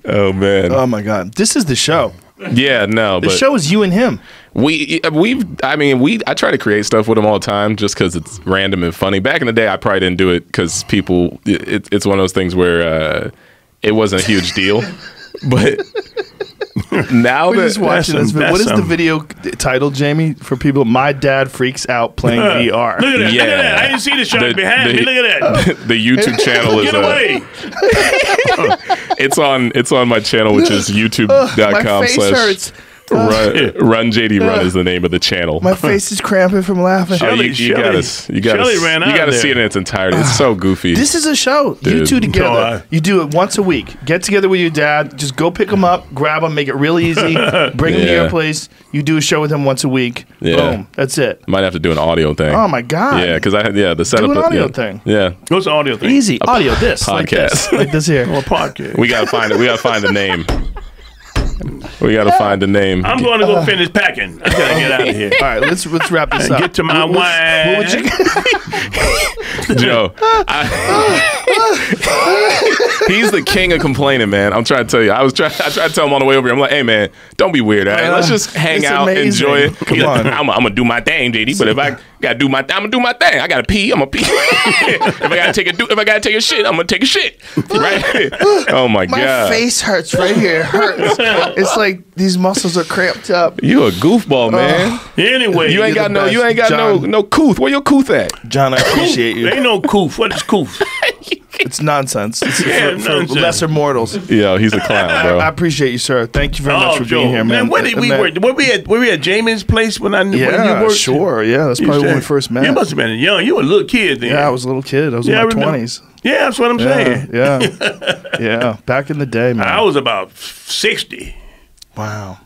S2: Oh man.
S1: Oh my God. This is the show.
S2: Yeah, no.
S1: The show is you and him.
S2: I try to create stuff with him all the time just because it's random and funny. Back in the day, I probably didn't do it because people. It's one of those things where it wasn't a huge deal, but. Now
S1: we're just watching this. What is the video title, Jamie, for people? My dad freaks out playing VR.
S3: Look at that! Yeah. Look at that! I didn't see the shark behind me. Look at that!
S2: The YouTube channel is.
S3: Get away!
S2: It's on my channel, which is youtube.com/Run JD Run is the name of the channel.
S1: My face is cramping from laughing.
S2: You gotta see it in its entirety. It's so goofy.
S1: This is a show. Dude. You two together. You do it once a week. Get together with your dad. Just go pick him up, grab him, make it real easy. Bring him to your place. You do a show with him once a week. Yeah. Boom. That's it.
S2: Might have to do an audio thing.
S1: Oh my God.
S2: Yeah, because the setup.
S1: Do an audio thing.
S2: Yeah.
S3: What's the audio thing?
S1: Easy. Audio. This
S2: podcast.
S1: Like this here.
S3: Or podcast.
S2: We gotta find it. We gotta find the name. We gotta find the name.
S3: I'm going to go finish packing. I gotta get out of here.
S1: All right, let's wrap this up.
S3: Get to my wine.
S1: What would you?
S2: Joe, he's the king of complaining, man. I'm trying to tell you. I tried to tell him on the way over here. I'm like, hey, man, don't be weird. All right? Let's just hang out,
S1: amazing.
S2: enjoy it.
S1: Come on.
S2: I'm gonna do my thing, JD. But if I I'm gonna do my thing. I gotta pee. I'm gonna pee. if I gotta take a shit, I'm gonna take a shit. Right? Oh my god.
S1: My face hurts right here. It hurts. It's like these muscles are cramped up.
S2: You a goofball, man.
S3: Anyway,
S2: you ain't got no couth. Where your couth at?
S1: John, I appreciate you.
S3: There ain't no couth. What is couth?
S1: It's nonsense. It's for
S3: nonsense.
S1: lesser mortals.
S2: Yo, he's a clown, bro.
S1: I appreciate you, sir. Thank you very much for being here, man.
S3: Where did we work? Were we at Jamie's place when when you worked?
S1: Sure. Yeah, that's probably when we first met.
S3: You must have been young. You were a little kid then.
S1: Yeah, I was a little kid. I was in my 20s.
S3: Yeah, that's what I'm saying.
S1: Yeah. Back in the day, man.
S3: I was about 60.
S1: Wow.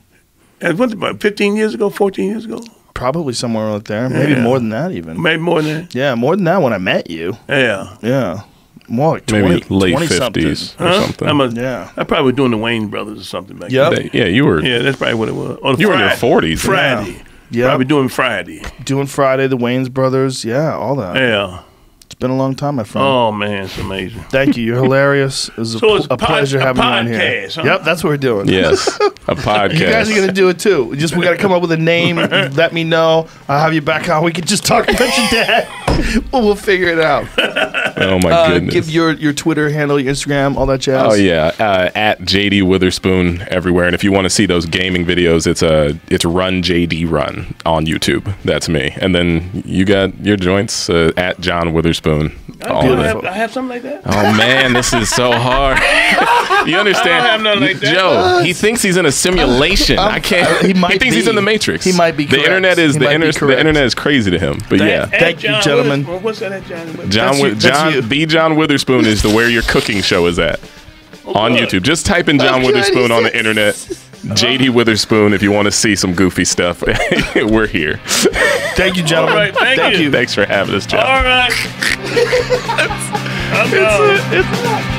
S3: And what's about 15 years ago, 14 years ago?
S1: Probably somewhere out there. Maybe more than that even.
S3: Maybe more than that.
S1: Yeah, more than that when I met you.
S3: Yeah.
S1: Yeah. More like 20,
S2: maybe late
S1: 50s
S2: or something.
S3: I probably was doing the Wayne Brothers or something back then.
S2: Yeah, you were.
S3: Yeah, that's probably what it was.
S2: You were in your 40s.
S3: Friday.
S1: Yeah.
S3: Probably doing Friday.
S1: Doing Friday, the Wayne's Brothers. Yeah, all that.
S3: Yeah.
S1: It's been a long time, my friend.
S3: Oh, man, it's amazing.
S1: Thank you. You're hilarious. It was a pleasure having you on here.
S3: Huh?
S1: Yep, that's what we're doing.
S2: Yes, a podcast.
S1: You guys are going to do it too. We got to come up with a name. Let me know. I'll have you back on. We can just talk about your dad. We'll figure it out.
S2: Oh, my goodness.
S1: Give your Twitter handle, your Instagram, all that jazz.
S2: Oh, yeah. At JD Witherspoon everywhere. And if you want to see those gaming videos, it's Run JD Run on YouTube. That's me. And then you got your joints at John Witherspoon.
S3: I have something like that?
S2: Oh, man, this is so hard. You understand?
S3: I don't have nothing like that.
S2: Joe, he thinks he's in a simulation. I can't. He thinks he's in the Matrix.
S1: He might be correct.
S2: The internet is crazy to him. But yeah.
S1: Thank you, gentlemen.
S3: What's that at
S2: John Witherspoon is where your cooking show is at. On YouTube. Just type in John Witherspoon on the internet. JD Witherspoon, if you want to see some goofy stuff, we're here.
S1: Thank you, gentlemen.
S3: All right, thank you.
S2: Thanks for having us, John.
S3: All right.
S1: It's